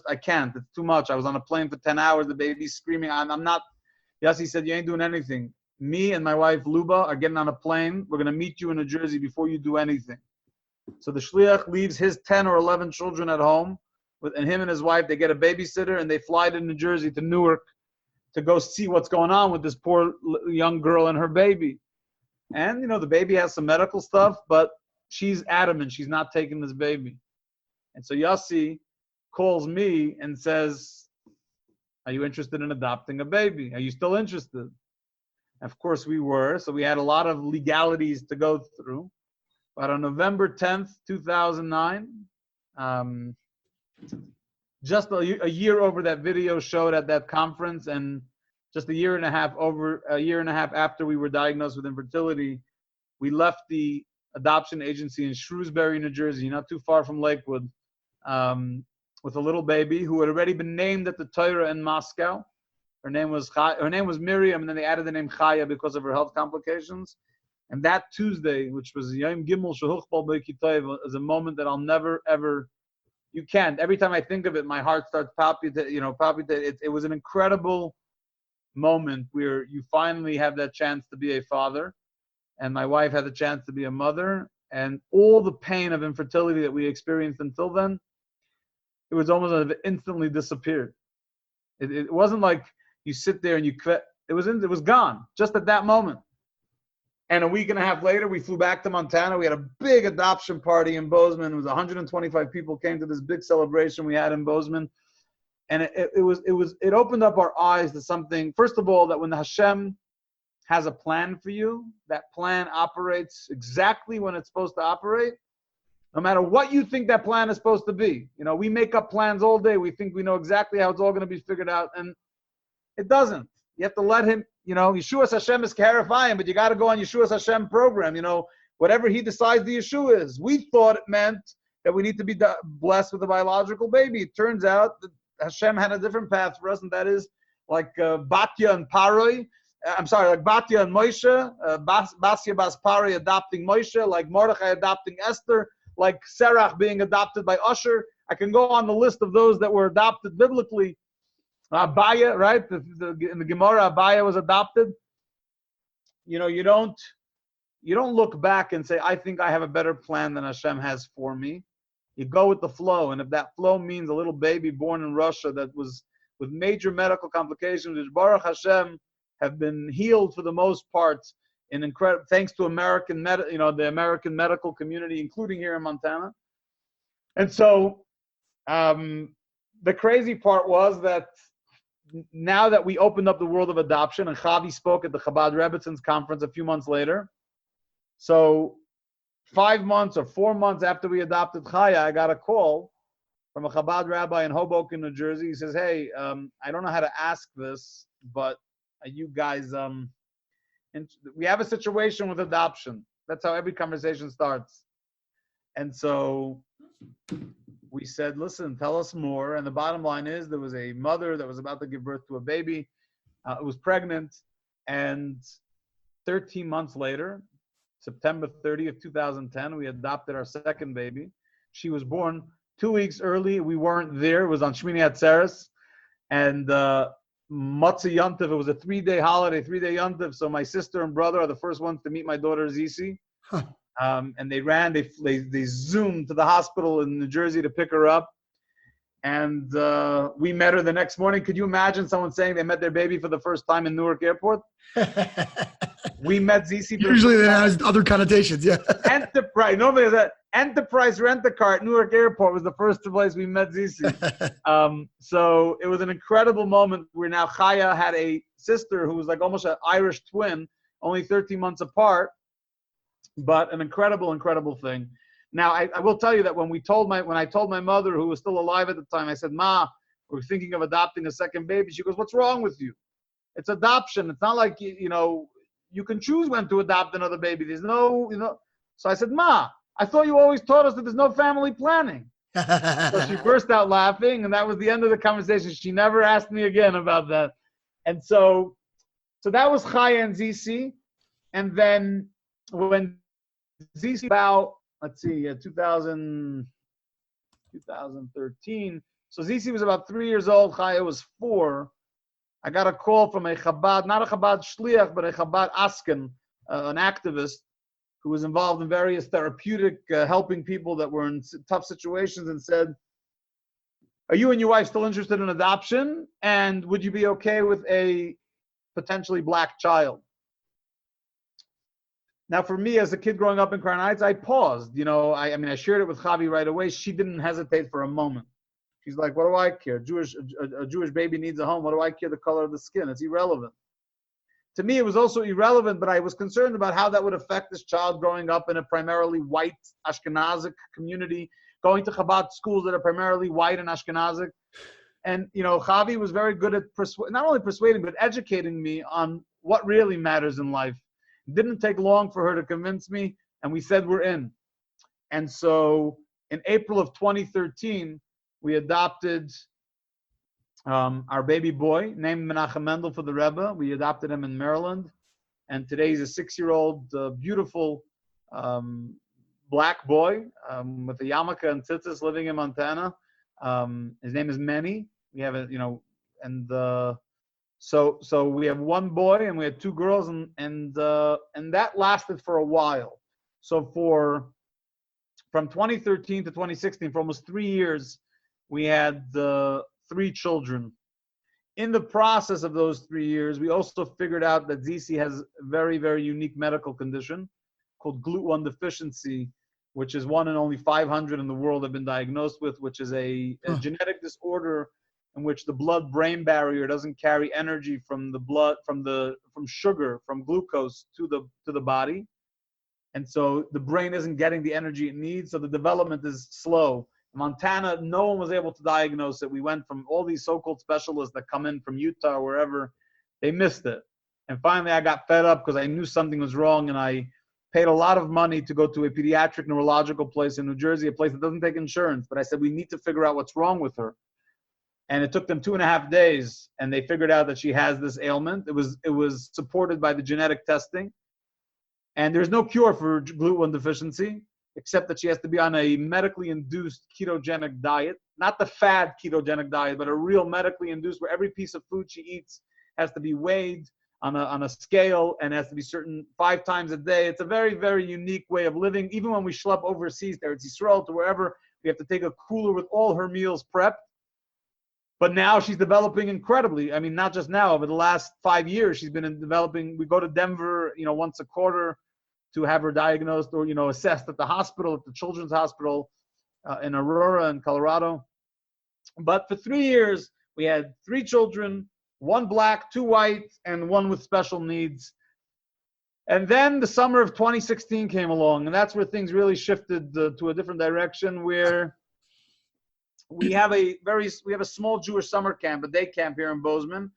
I can't. It's too much. I was on a plane for 10 hours. The baby's screaming. I'm not. Yossi said, you ain't doing anything. Me and my wife, Luba, are getting on a plane. We're going to meet you in New Jersey before you do anything. So the shliach leaves his 10 or 11 children at home, and him and his wife, they get a babysitter, and they fly to New Jersey, to Newark, to go see what's going on with this poor young girl and her baby. And, the baby has some medical stuff, but she's adamant she's not taking this baby. And so Yossi calls me and says, are you interested in adopting a baby? Are you still interested? Of course we were. So we had a lot of legalities to go through. But on November 10th, 2009, just a year over that video showed at that conference, and just a year and a half after we were diagnosed with infertility, we left the adoption agency in Shrewsbury, New Jersey, not too far from Lakewood, with a little baby who had already been named at the Torah in Moscow. Her name was Miriam, and then they added the name Chaya because of her health complications. And that Tuesday, which was Yom Gimel Shehuchbal Be'kitayv, is a moment that I'll never, ever, you can't. Every time I think of it, my heart starts palpitating. It was an incredible moment where you finally have that chance to be a father. And my wife had the chance to be a mother. And all the pain of infertility that we experienced until then, it was almost as if it instantly disappeared. It wasn't like you sit there and you quit. It was gone just at that moment. And a week and a half later, we flew back to Montana. We had a big adoption party in Bozeman. It was 125 people came to this big celebration we had in Bozeman. And it opened up our eyes to something. First of all, that when Hashem has a plan for you, that plan operates exactly when it's supposed to operate, no matter what you think that plan is supposed to be. We make up plans all day. We think we know exactly how it's all going to be figured out, and it doesn't. You have to let him, Yeshua's Hashem is clarifying, but you got to go on Yeshua's Hashem program, whatever he decides the Yeshua is. We thought it meant that we need to be blessed with a biological baby. It turns out that Hashem had a different path for us, and that is like Batya and Paroi. Like Batya and Moshe, Basya Bas Paroi adopting Moshe, like Mordechai adopting Esther, like Serach being adopted by Usher. I can go on the list of those that were adopted biblically. Abaya, right? In the Gemara, Abaya was adopted. You don't look back and say, I think I have a better plan than Hashem has for me. You go with the flow, and if that flow means a little baby born in Russia that was with major medical complications, which Baruch Hashem have been healed for the most part, thanks to the American medical community, including here in Montana. And so, the crazy part was that now that we opened up the world of adoption, and Chavi spoke at the Chabad Rebbitzins conference a few months later. So 5 months or 4 months after we adopted Chaya, I got a call from a Chabad rabbi in Hoboken, New Jersey. He says, hey, I don't know how to ask this, but you guys, we have a situation with adoption. That's how every conversation starts. And so we said, listen, tell us more. And the bottom line is there was a mother that was about to give birth to a baby. It was pregnant. And 13 months later, September 30th, 2010, we adopted our second baby. She was born 2 weeks early. We weren't there. It was on Shmini Atzeres. And Matzah Yontiv, it was a 3-day holiday, 3-day Yontiv. So my sister and brother are the first ones to meet my daughter, Zisi. Huh. And they zoomed to the hospital in New Jersey to pick her up. And we met her the next morning. Could you imagine someone saying they met their baby for the first time in Newark Airport? We met Zisi. Usually that has other connotations, yeah. Enterprise. Normally that Enterprise Rent-A-Car at Newark Airport was the first place we met Zisi. So it was an incredible moment where now Chaya had a sister who was like almost an Irish twin, only 13 months apart. But an incredible, incredible thing. Now, I will tell you that when I told my mother, who was still alive at the time, I said, Ma, we're thinking of adopting a second baby. She goes, what's wrong with you? It's adoption. It's not like, you can choose when to adopt another baby. There's no, So I said, Ma, I thought you always taught us that there's no family planning. So she burst out laughing, and that was the end of the conversation. She never asked me again about that. And so So that was Chaya and Zizi. And then when Zizi about, 2013. So Zizi was about 3 years old. Chaya was 4. I got a call from a Chabad, not a Chabad shliach, but a Chabad asken, an activist who was involved in various therapeutic, helping people that were in tough situations, and said, are you and your wife still interested in adoption? And would you be okay with a potentially black child? Now, for me, as a kid growing up in Crown Heights, I paused. I shared it with Chavi right away. She didn't hesitate for a moment. She's like, what do I care? A Jewish baby needs a home. What do I care the color of the skin? It's irrelevant. To me, it was also irrelevant, but I was concerned about how that would affect this child growing up in a primarily white Ashkenazic community, going to Chabad schools that are primarily white and Ashkenazic. And, Chavi was very good at not only persuading, but educating me on what really matters in life. It didn't take long for her to convince me, and we said we're in. And so in April of 2013, we adopted our baby boy, named Menachem Mendel for the Rebbe. We adopted him in Maryland. And today he's a 6-year-old, beautiful black boy with a yarmulke and tzitzis living in Montana. His name is Manny. We have so we have one boy and we had 2 girls, and that lasted for a while. So from 2013 to 2016, for almost 3 years, we had 3 children. In the process of those 3 years, we also figured out that Zizi has a very, very unique medical condition called GLUT1 deficiency, which is 1 in only 500 in the world have been diagnosed with, which is a genetic disorder in which the blood-brain barrier doesn't carry energy from the blood, from sugar, from glucose to the body. And so the brain isn't getting the energy it needs, so the development is slow. In Montana, no one was able to diagnose it. We went from all these so-called specialists that come in from Utah or wherever. They missed it. And finally, I got fed up because I knew something was wrong, and I paid a lot of money to go to a pediatric neurological place in New Jersey, a place that doesn't take insurance. But I said, we need to figure out what's wrong with her. And it took them 2.5 days, and they figured out that she has this ailment. It was supported by the genetic testing. And there's no cure for GLUT1 deficiency, except that she has to be on a medically induced ketogenic diet, not the fad ketogenic diet, but a real medically induced, where every piece of food she eats has to be weighed on a scale and has to be certain 5 times a day. It's a very, very unique way of living. Even when we schlep overseas, to Eretz Yisrael, to wherever, we have to take a cooler with all her meals prepped. But now she's developing incredibly. I mean, not just now, over the last 5 years, she's been developing. We go to Denver, once a quarter to have her diagnosed or, assessed at the hospital, at the Children's Hospital in Aurora in Colorado. But for 3 years, we had 3 children, 1 black, 2 white, and 1 with special needs. And then the summer of 2016 came along, and that's where things really shifted to a different direction, where we have a small Jewish summer camp, a day camp here in Bozeman,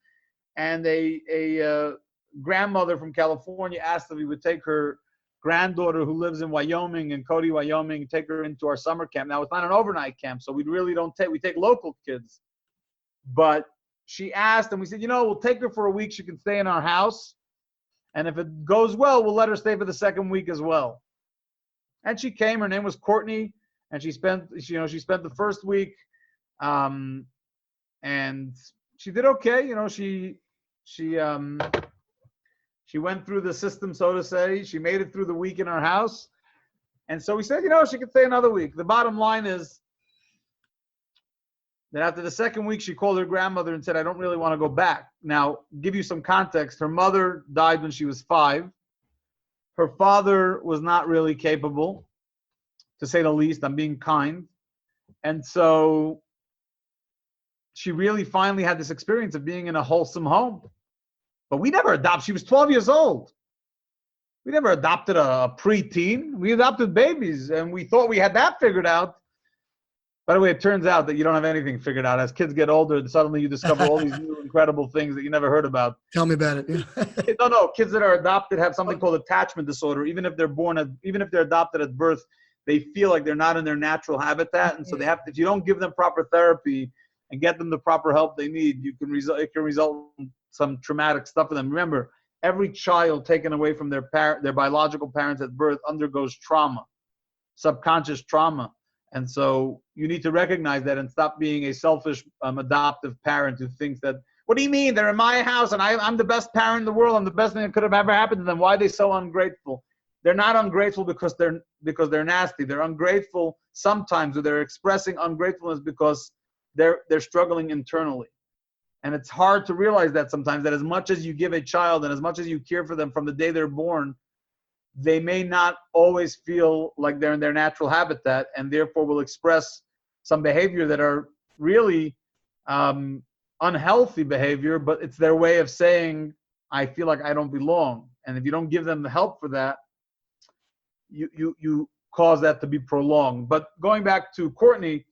and a grandmother from California asked if we would take her granddaughter who lives in Wyoming, in Cody, Wyoming, take her into our summer camp. Now, it's not an overnight camp, so we really don't we take local kids. But she asked, and we said, we'll take her for a week. She can stay in our house. And if it goes well, we'll let her stay for the second week as well. And she came. Her name was Courtney. And she spent the first week, and she did okay. She went through the system, so to say. She made it through the week in our house. And so we said, she could stay another week. The bottom line is that after the second week, she called her grandmother and said, I don't really want to go back. Now, give you some context. Her mother died when she was 5. Her father was not really capable, to say the least. I'm being kind. And so she really finally had this experience of being in a wholesome home. But we never adopted. She was 12 years old. We never adopted a preteen. We adopted babies, and we thought we had that figured out. By the way, it turns out that you don't have anything figured out. As kids get older, suddenly you discover all these new incredible things that you never heard about. Tell me about it. Yeah. No. Kids that are adopted have something called attachment disorder. Even if they're adopted at birth, they feel like they're not in their natural habitat, and so they have to, if you don't give them proper therapy and get them the proper help they need, it can result in some traumatic stuff for them. Remember, every child taken away from their biological parents at birth undergoes trauma, subconscious trauma. And so you need to recognize that and stop being a selfish adoptive parent who thinks that, what do you mean? They're in my house and I'm the best parent in the world. I'm the best thing that could have ever happened to them. Why are they so ungrateful? They're not ungrateful because they're nasty. They're ungrateful sometimes, or they're expressing ungratefulness because they're struggling internally. And it's hard to realize that sometimes, that as much as you give a child and as much as you care for them from the day they're born, they may not always feel like they're in their natural habitat, and therefore will express some behavior that are really unhealthy behavior, but it's their way of saying, I feel like I don't belong. And if you don't give them the help for that, you cause that to be prolonged. But going back to Courtney,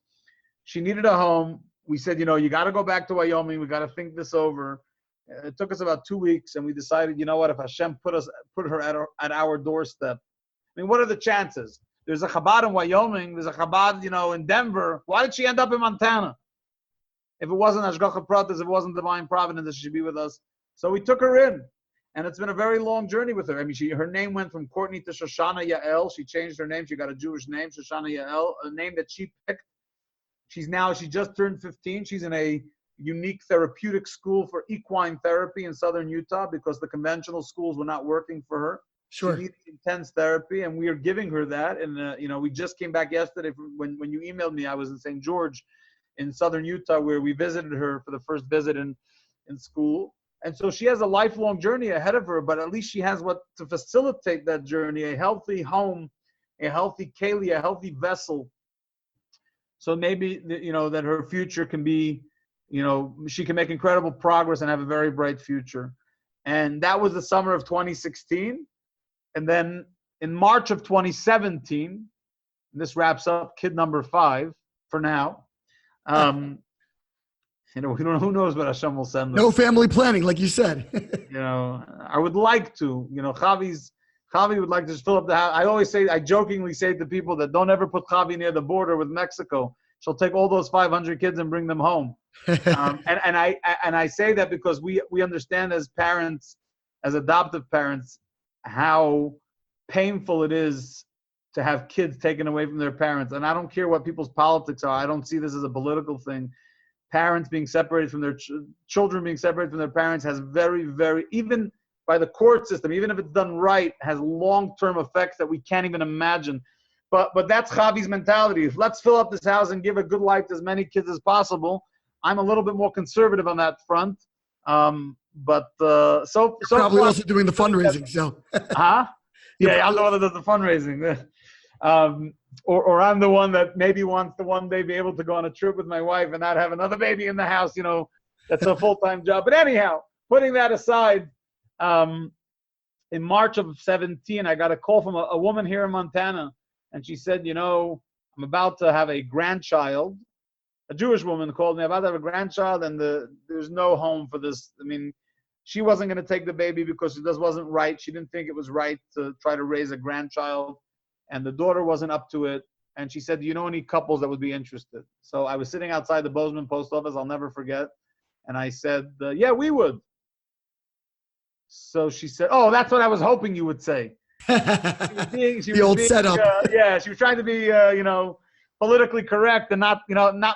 she needed a home. We said, you got to go back to Wyoming. We got to think this over. It took us about 2 weeks, and we decided, you know what, if Hashem put her at our doorstep, I mean, what are the chances? There's a Chabad in Wyoming. There's a Chabad, in Denver. Why did she end up in Montana? If it wasn't Hashgacha Pratis, if it wasn't divine providence, that she should be with us. So we took her in, and it's been a very long journey with her. I mean, her name went from Courtney to Shoshana Yael. She changed her name. She got a Jewish name, Shoshana Yael, a name that she picked. She just turned 15. She's in a unique therapeutic school for equine therapy in southern Utah because the conventional schools were not working for her. Sure. She needs intense therapy, and we are giving her that. And we just came back yesterday. When you emailed me, I was in St. George in southern Utah, where we visited her for the first visit in school. And so she has a lifelong journey ahead of her, but at least she has what to facilitate that journey: a healthy home, a healthy keli, a healthy vessel. So maybe that her future can be, she can make incredible progress and have a very bright future. And that was the summer of 2016. And then in March of 2017, and this wraps up kid number 5 for now. We don't know, who knows what Hashem will send us. No family planning, like you said. I would like to, Chavi would like to just fill up the house. I jokingly say to people that don't ever put Chavi near the border with Mexico. She'll take all those 500 kids and bring them home. And I say that because we understand as parents, as adoptive parents, how painful it is to have kids taken away from their parents. And I don't care what people's politics are. I don't see this as a political thing. Parents being separated from their children being separated from their parents has very, very, even by the court system, even if it's done right, has long-term effects that we can't even imagine. But that's Chavi's mentality. Let's fill up this house and give a good life to as many kids as possible. I'm a little bit more conservative on that front. But so probably far, also doing the fundraising. So, yeah, I'm the one that does the fundraising. Or I'm the one that maybe wants to one day be able to go on a trip with my wife and not have another baby in the house. That's a full-time job. But anyhow, putting that aside, in March of 17, I got a call from a woman here in Montana, and she said, I'm about to have a grandchild. A Jewish woman called me, about to have a grandchild, and there's no home for this. I mean, she wasn't going to take the baby because it just wasn't right. She didn't think it was right to try to raise a grandchild, and the daughter wasn't up to it. And she said, do you know any couples that would be interested? So I was sitting outside the Bozeman post office, I'll never forget, and I said, yeah, we would. So she said, oh, that's what I was hoping you would say. The old setup. She was trying to be, politically correct and not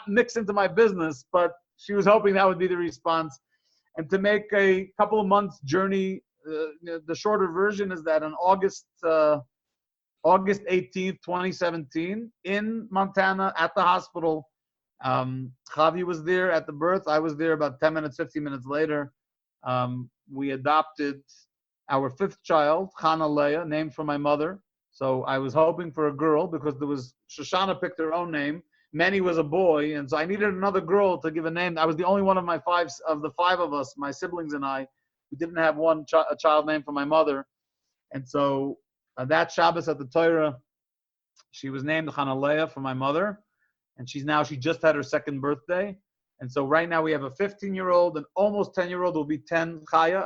mix into my business, but she was hoping that would be the response. And to make a couple of months journey, the shorter version is that on August 18th, 2017, in Montana at the hospital, Chavi was there at the birth. I was there about 10 minutes, 15 minutes later. We adopted our 5th child, Chana Leah, named for my mother. So I was hoping for a girl because Shoshana picked her own name. Manny was a boy, and so I needed another girl to give a name. I was the only one of the 5 of us, my siblings and I, who didn't have a child named for my mother. And so that Shabbos at the Torah, she was named Chana Leah for my mother, and she just had her 2nd birthday. And so right now we have a 15-year-old, an almost 10-year-old will be 10, Chaya.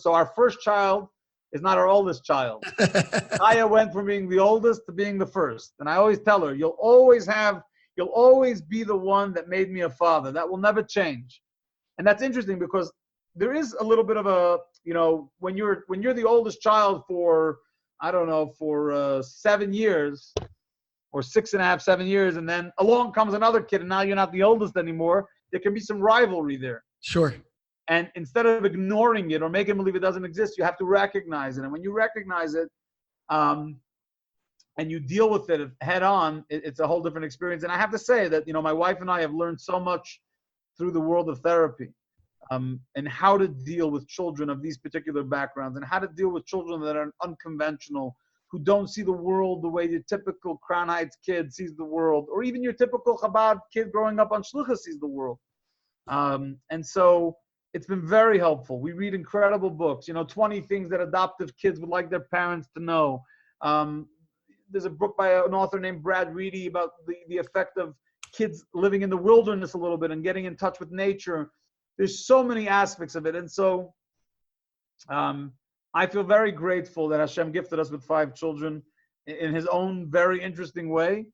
Our first child is not our oldest child. Chaya went from being the oldest to being the first. And I always tell her, you'll always be the one that made me a father. That will never change. And that's interesting because there is a little bit of a, when you're the oldest child for, I don't know, for 7 years or 6.5, 7 years, and then along comes another kid, and now you're not the oldest anymore. There can be some rivalry there. Sure. And instead of ignoring it or making believe it doesn't exist, you have to recognize it. And when you recognize it, and you deal with it head on, it's a whole different experience. And I have to say that, my wife and I have learned so much through the world of therapy, and how to deal with children of these particular backgrounds, and how to deal with children that are unconventional, who don't see the world the way your typical Crown Heights kid sees the world, or even your typical Chabad kid growing up on Shluchah sees the world. And so it's been very helpful. We read incredible books, 20 things that adoptive kids would like their parents to know. There's a book by an author named Brad Reedy about the effect of kids living in the wilderness a little bit and getting in touch with nature. There's so many aspects of it. And so I feel very grateful that Hashem gifted us with 5 children in his own very interesting way.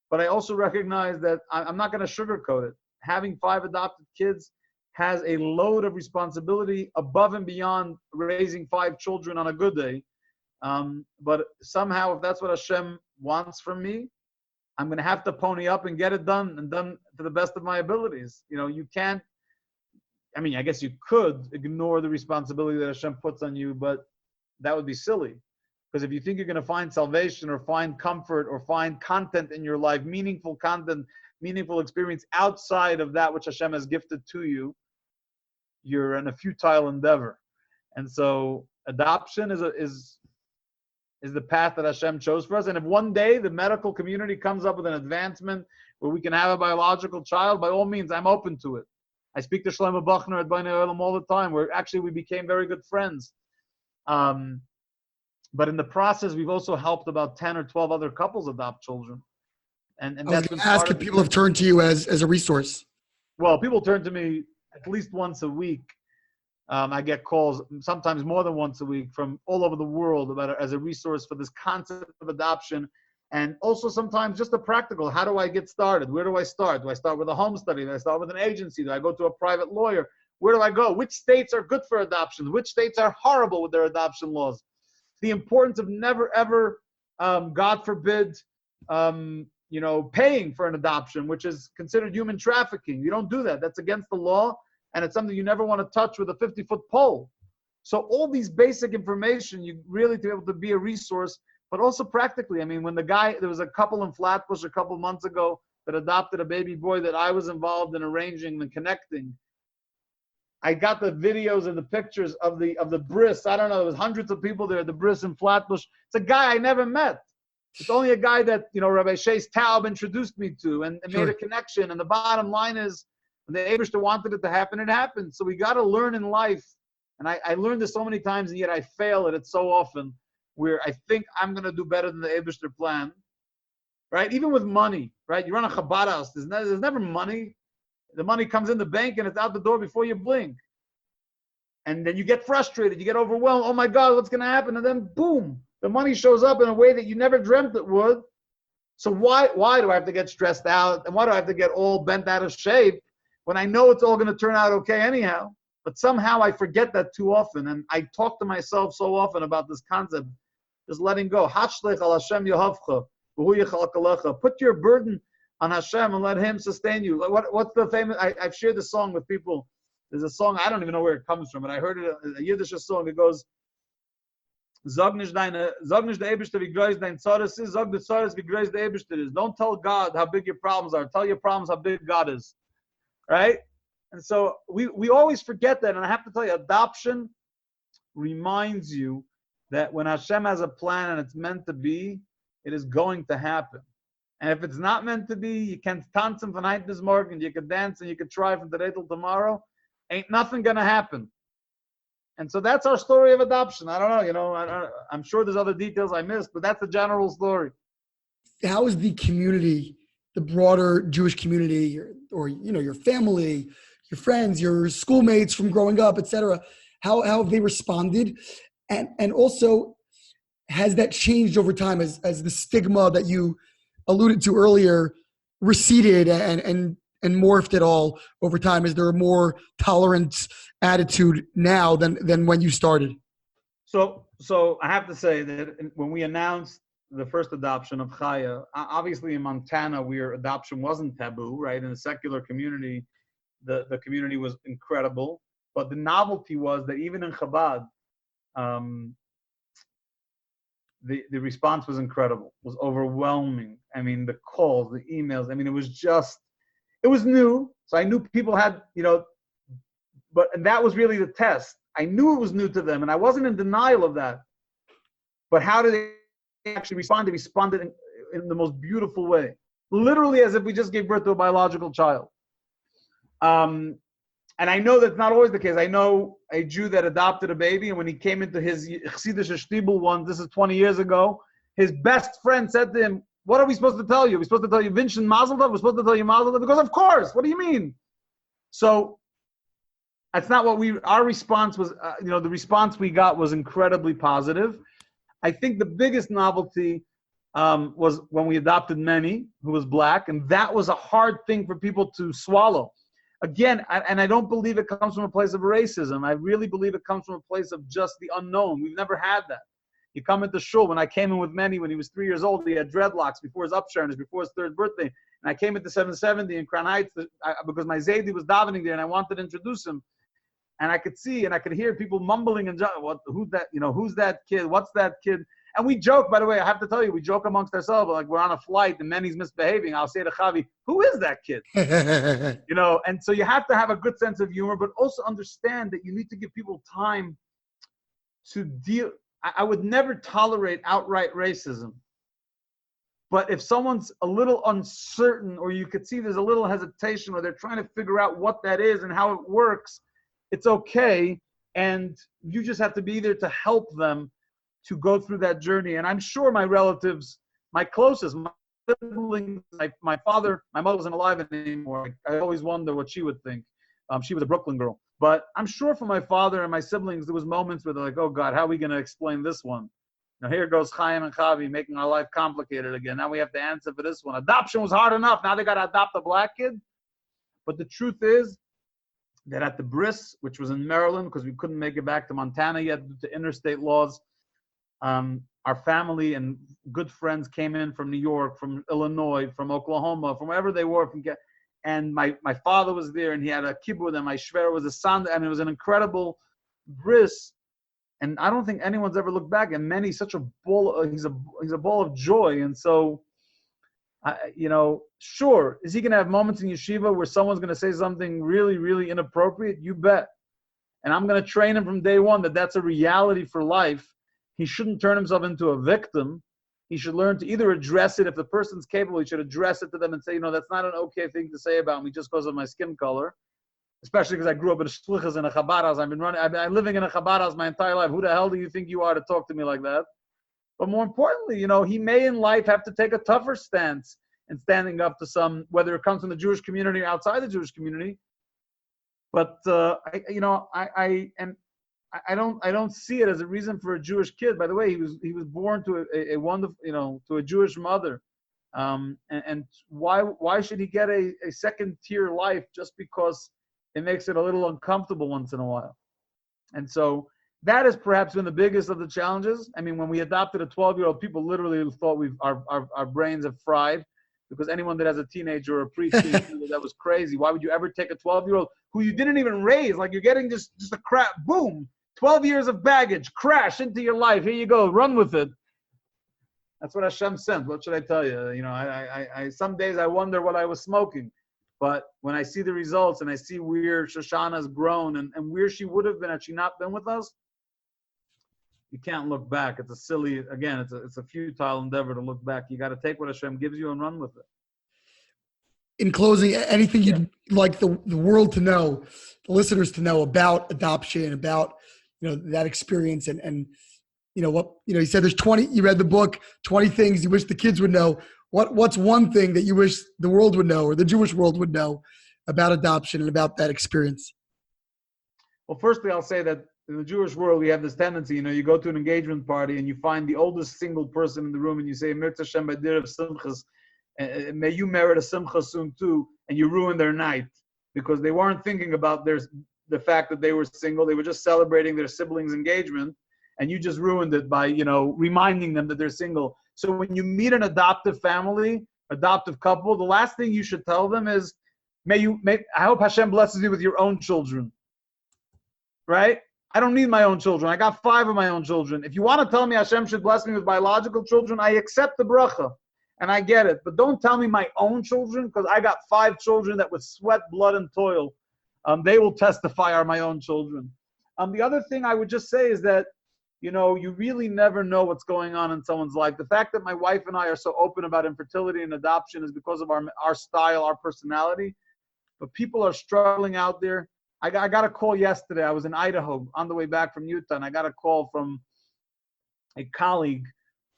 But I also recognize that I'm not going to sugarcoat it. Having 5 adopted kids has a load of responsibility above and beyond raising 5 children on a good day. But somehow, if that's what Hashem wants from me, I'm going to have to pony up and get it done, and done to the best of my abilities. You can't, I guess you could ignore the responsibility that Hashem puts on you, but that would be silly. Because if you think you're going to find salvation or find comfort or find content in your life, meaningful content, meaningful experience outside of that which Hashem has gifted to you, you're in a futile endeavor. And so adoption is the path that Hashem chose for us. And if one day the medical community comes up with an advancement where we can have a biological child, by all means, I'm open to it. I speak to Shlomo Buchner at Bnei Olam all the time, where actually we became very good friends. But in the process, we've also helped about 10 or 12 other couples adopt children. And I was going to ask if people have turned to you as a resource. Well, people turn to me at least once a week. I get calls sometimes more than once a week from all over the world as a resource for this concept of adoption. And also sometimes just a practical, how do I get started? Where do I start? Do I start with a home study? Do I start with an agency? Do I go to a private lawyer? Where do I go? Which states are good for adoption? Which states are horrible with their adoption laws? The importance of never, ever, God forbid, paying for an adoption, which is considered human trafficking. You don't do that. That's against the law. And it's something you never want to touch with a 50-foot pole. So all these basic information, you really to be able to be a resource, but also practically. There was a couple in Flatbush a couple months ago that adopted a baby boy that I was involved in arranging and connecting. I got the videos and the pictures of the bris. I don't know, there was hundreds of people there at the bris in Flatbush. It's a guy I never met. It's only a guy that, Rabbi Shais Taub introduced me to and made a connection. And the bottom line is, the Eibishter wanted it to happen, it happened. So we got to learn in life. And I learned this so many times, and yet I fail at it so often, where I think I'm going to do better than the Eibishter plan. Right? Even with money, right? You run a Chabad house, there's never money. The money comes in the bank and it's out the door before you blink. And then you get frustrated, you get overwhelmed. Oh my God, what's going to happen? And then boom, the money shows up in a way that you never dreamt it would. So why do I have to get stressed out? And why do I have to get all bent out of shape when I know it's all going to turn out okay anyhow? But somehow I forget that too often. And I talk to myself so often about this concept, just letting go. Put your burden on Hashem and let him sustain you. What's the famous, I've shared this song with people. There's a song, I don't even know where it comes from, but I heard it, a Yiddish song. It goes, Sag nicht der Eibishter wie groß dein Zorres ist, sag der Zorres wie groß der Eibishter is. Don't tell God how big your problems are. Tell your problems how big God is. Right? And so we always forget that. And I have to tell you, adoption reminds you that when Hashem has a plan and it's meant to be, it is going to happen. And if it's not meant to be, you can tanzen von heute bis morgen, you can dance and you can try from today till tomorrow. Ain't nothing going to happen. And so that's our story of adoption. I don't know, I'm sure there's other details I missed, but that's the general story. How is the community, the broader Jewish community, or your family, your friends, your schoolmates from growing up, etc., how have they responded? And also, has that changed over time as the stigma that you alluded to earlier receded and morphed at all over time? Is there more tolerance attitude now than when you started? So I have to say that when we announced the first adoption of Chaya, obviously in Montana, where adoption wasn't taboo, right? In the secular community, the community was incredible. But the novelty was that even in Chabad, the response was incredible, was overwhelming. I mean, the calls, the emails. I mean, it was new. So I knew people had, and that was really the test. I knew it was new to them, and I wasn't in denial of that. But how did they actually respond? They responded in the most beautiful way, literally as if we just gave birth to a biological child. And I know that's not always the case. I know a Jew that adopted a baby, and when he came into his Chassidische Shtibel one, this is 20 years ago, his best friend said to him, "What are we supposed to tell you? We're supposed to tell you Vincent Mazel Tov? We're supposed to tell you Mazel Tov?" Because of course, what do you mean? So that's not what our response was. The response we got was incredibly positive. I think the biggest novelty was when we adopted Manny, who was black, and that was a hard thing for people to swallow. Again, and I don't believe it comes from a place of racism. I really believe it comes from a place of just the unknown. We've never had that. You come into shul. When I came in with Manny when he was 3 years old, he had dreadlocks before his upshurners, before his third birthday. And I came into 770 in Crown Heights because my Zaidi was davening there, and I wanted to introduce him. And I could see and I could hear people mumbling and who's that? Who's that kid? What's that kid? And we joke, by the way, I have to tell you, we joke amongst ourselves, like we're on a flight and Manny's misbehaving. I'll say to Chavi, who is that kid? And so you have to have a good sense of humor, but also understand that you need to give people time to deal. I would never tolerate outright racism. But if someone's a little uncertain, or you could see there's a little hesitation, or they're trying to figure out what that is and how it works, it's okay. And you just have to be there to help them to go through that journey. And I'm sure my relatives, my closest, my siblings, my father, my mother wasn't alive anymore. I always wonder what she would think. She was a Brooklyn girl. But I'm sure for my father and my siblings, there was moments where they're like, oh God, how are we going to explain this one? Now here goes Chaim and Chavi making our life complicated again. Now we have to answer for this one. Adoption was hard enough. Now they got to adopt a black kid. But the truth is that at the bris, which was in Maryland, because we couldn't make it back to Montana yet due to interstate laws, our family and good friends came in from New York, from Illinois, from Oklahoma, from wherever they were. And my father was there, and he had a kibbutz, and my shver was a son, and it was an incredible bris. And I don't think anyone's ever looked back. And Manny's such a ball. He's a ball of joy. And so, sure, is he going to have moments in yeshiva where someone's going to say something really, really inappropriate? You bet. And I'm going to train him from day one that that's a reality for life. He shouldn't turn himself into a victim. He should learn to either address it. If the person's capable, he should address it to them and say, that's not an okay thing to say about me just because of my skin color. Especially because I grew up in a shlichus in a Chabad house. I've been living in a Chabad house my entire life. Who the hell do you think you are to talk to me like that? But more importantly, he may in life have to take a tougher stance in standing up to whether it comes from the Jewish community or outside the Jewish community. But I don't see it as a reason for a Jewish kid. By the way, he was born to a wonderful, to a Jewish mother. And why should he get a second tier life just because it makes it a little uncomfortable once in a while? And so that has perhaps been the biggest of the challenges. I mean, when we adopted a 12-year-old, people literally thought our brains have fried, because anyone that has a teenager or a preteen, that was crazy. Why would you ever take a 12-year-old who you didn't even raise? Like, you're getting just a crap, boom, 12 years of baggage, crash into your life. Here you go, run with it. That's what Hashem sent. What should I tell you? I some days I wonder what I was smoking. But when I see the results and I see where Shoshana has grown and where she would have been had she not been with us, you can't look back. It's a silly, again, it's a futile endeavor to look back. You got to take what Hashem gives you and run with it. In closing, anything you'd like the world to know, the listeners to know about adoption, about that experience, and you said there's 20. You read the book, 20 things you wish the kids would know. What's one thing that you wish the world would know, or the Jewish world would know, about adoption and about that experience? Well, firstly, I'll say that in the Jewish world, we have this tendency, you go to an engagement party and you find the oldest single person in the room and you say, Mirza Shem Badir of Simchas, may you merit a Simcha soon too, and you ruin their night because they weren't thinking about the fact that they were single. They were just celebrating their siblings' engagement, and you just ruined it by, reminding them that they're single. So when you meet an adoptive family, adoptive couple, the last thing you should tell them is, I hope Hashem blesses you with your own children, right? I don't need my own children. I got 5 of my own children. If you want to tell me Hashem should bless me with biological children, I accept the bracha, and I get it. But don't tell me my own children, because I got 5 children that with sweat, blood, and toil, they will testify are my own children. The other thing I would just say is that, you really never know what's going on in someone's life. The fact that my wife and I are so open about infertility and adoption is because of our style, our personality. But people are struggling out there. I got a call yesterday. I was in Idaho on the way back from Utah, and I got a call from a colleague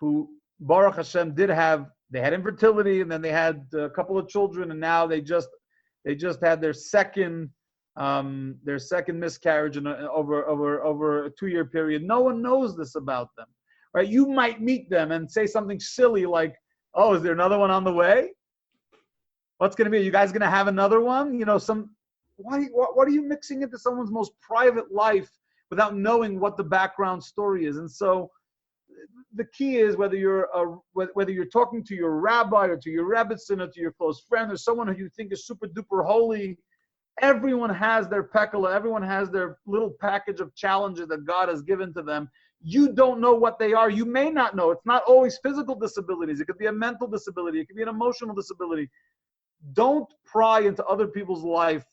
who, Baruch Hashem, they had infertility, and then they had a couple of children, and now they just had their second miscarriage over a 2-year period. No one knows this about them, right? You might meet them and say something silly like, "Oh, is there another one on the way? What's going to be? Are you guys going to have another one?" What are you mixing into someone's most private life without knowing what the background story is? And so the key is whether you're talking to your rabbi or to your rebbitzin or to your close friend or someone who you think is super duper holy, everyone has their pekala, everyone has their little package of challenges that God has given to them. You don't know what they are. You may not know. It's not always physical disabilities. It could be a mental disability. It could be an emotional disability. Don't pry into other people's life.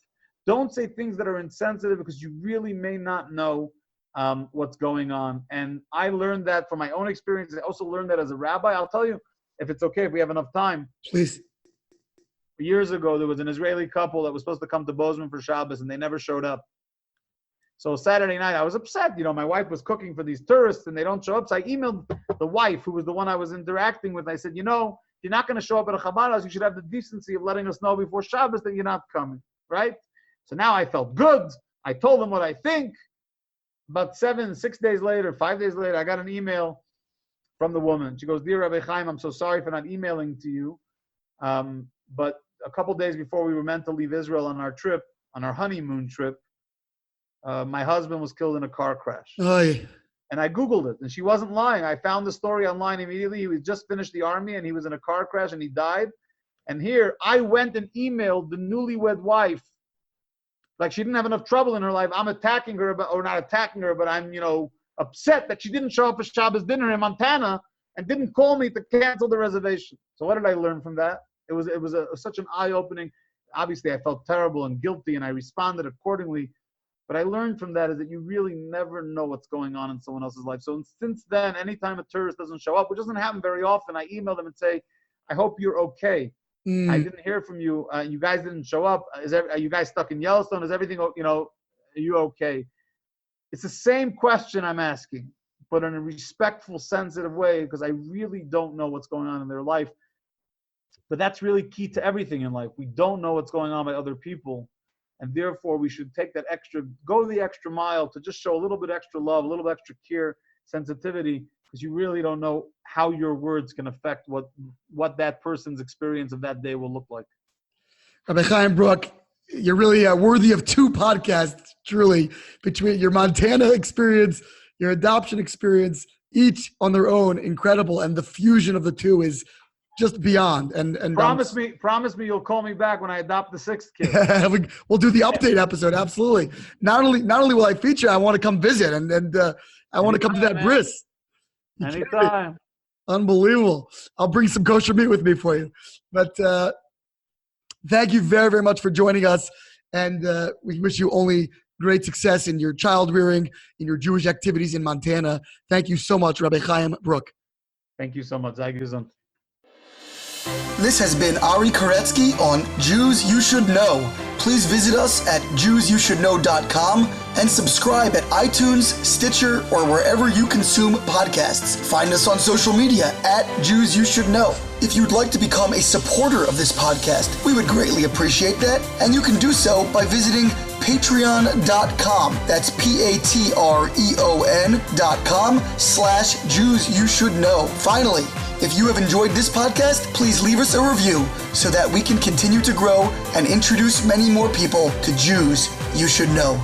Don't say things that are insensitive, because you really may not know what's going on. And I learned that from my own experience. I also learned that as a rabbi. I'll tell you, if it's okay, if we have enough time. Please. Years ago, there was an Israeli couple that was supposed to come to Bozeman for Shabbos, and they never showed up. So Saturday night, I was upset. My wife was cooking for these tourists, and they don't show up. So I emailed the wife, who was the one I was interacting with. I said, if you're not going to show up at a Chabad house, you should have the decency of letting us know before Shabbos that you're not coming, right? So now I felt good. I told them what I think. About 6 days later, 5 days later, I got an email from the woman. She goes, "Dear Rabbi Chaim, I'm so sorry for not emailing to you. But a couple days before we were meant to leave Israel on our honeymoon trip, my husband was killed in a car crash." Oy. And I Googled it, and she wasn't lying. I found the story online immediately. He had just finished the army, and he was in a car crash, and he died. And here, I went and emailed the newlywed wife. Like she didn't have enough trouble in her life. I'm attacking her, or not attacking her, but I'm, upset that she didn't show up for Shabbos dinner in Montana and didn't call me to cancel the reservation. So what did I learn from that? It was such an eye-opening. Obviously, I felt terrible and guilty, and I responded accordingly. But I learned from that is that you really never know what's going on in someone else's life. So since then, anytime a tourist doesn't show up, which doesn't happen very often, I email them and say, "I hope you're okay. I didn't hear from you. You guys didn't show up. Are you guys stuck in Yellowstone? Is everything, are you okay?" It's the same question I'm asking, but in a respectful, sensitive way, because I really don't know what's going on in their life. But that's really key to everything in life. We don't know what's going on by other people. And therefore, we should go the extra mile to just show a little bit extra love, a little bit extra care, sensitivity, because you really don't know how your words can affect what that person's experience of that day will look like. Rabbi Chaim Bruk, you're really worthy of 2 podcasts, truly, between your Montana experience, your adoption experience, each on their own, incredible. And the fusion of the 2 is just beyond. And promise me you'll call me back when I adopt the 6th kid. We'll do the update episode. Absolutely. Not only will I feature, I want to come visit and I want to come to that bris. Anytime. Unbelievable. I'll bring some kosher meat with me for you. But thank you very, very much for joining us. And we wish you only great success in your child rearing, in your Jewish activities in Montana. Thank you so much, Rabbi Chaim Bruk. Thank you so much. Sei gesund. This has been Ari Koretsky on Jews You Should Know. Please visit us at JewsYouShouldKnow.com and subscribe at iTunes, Stitcher, or wherever you consume podcasts. Find us on social media at Jews You Should Know. If you'd like to become a supporter of this podcast, we would greatly appreciate that, and you can do so by visiting patreon.com. That's patreon.com/JewsYouShouldKnow. Finally, if you have enjoyed this podcast, please leave us a review so that we can continue to grow and introduce many more people to Jews You Should Know.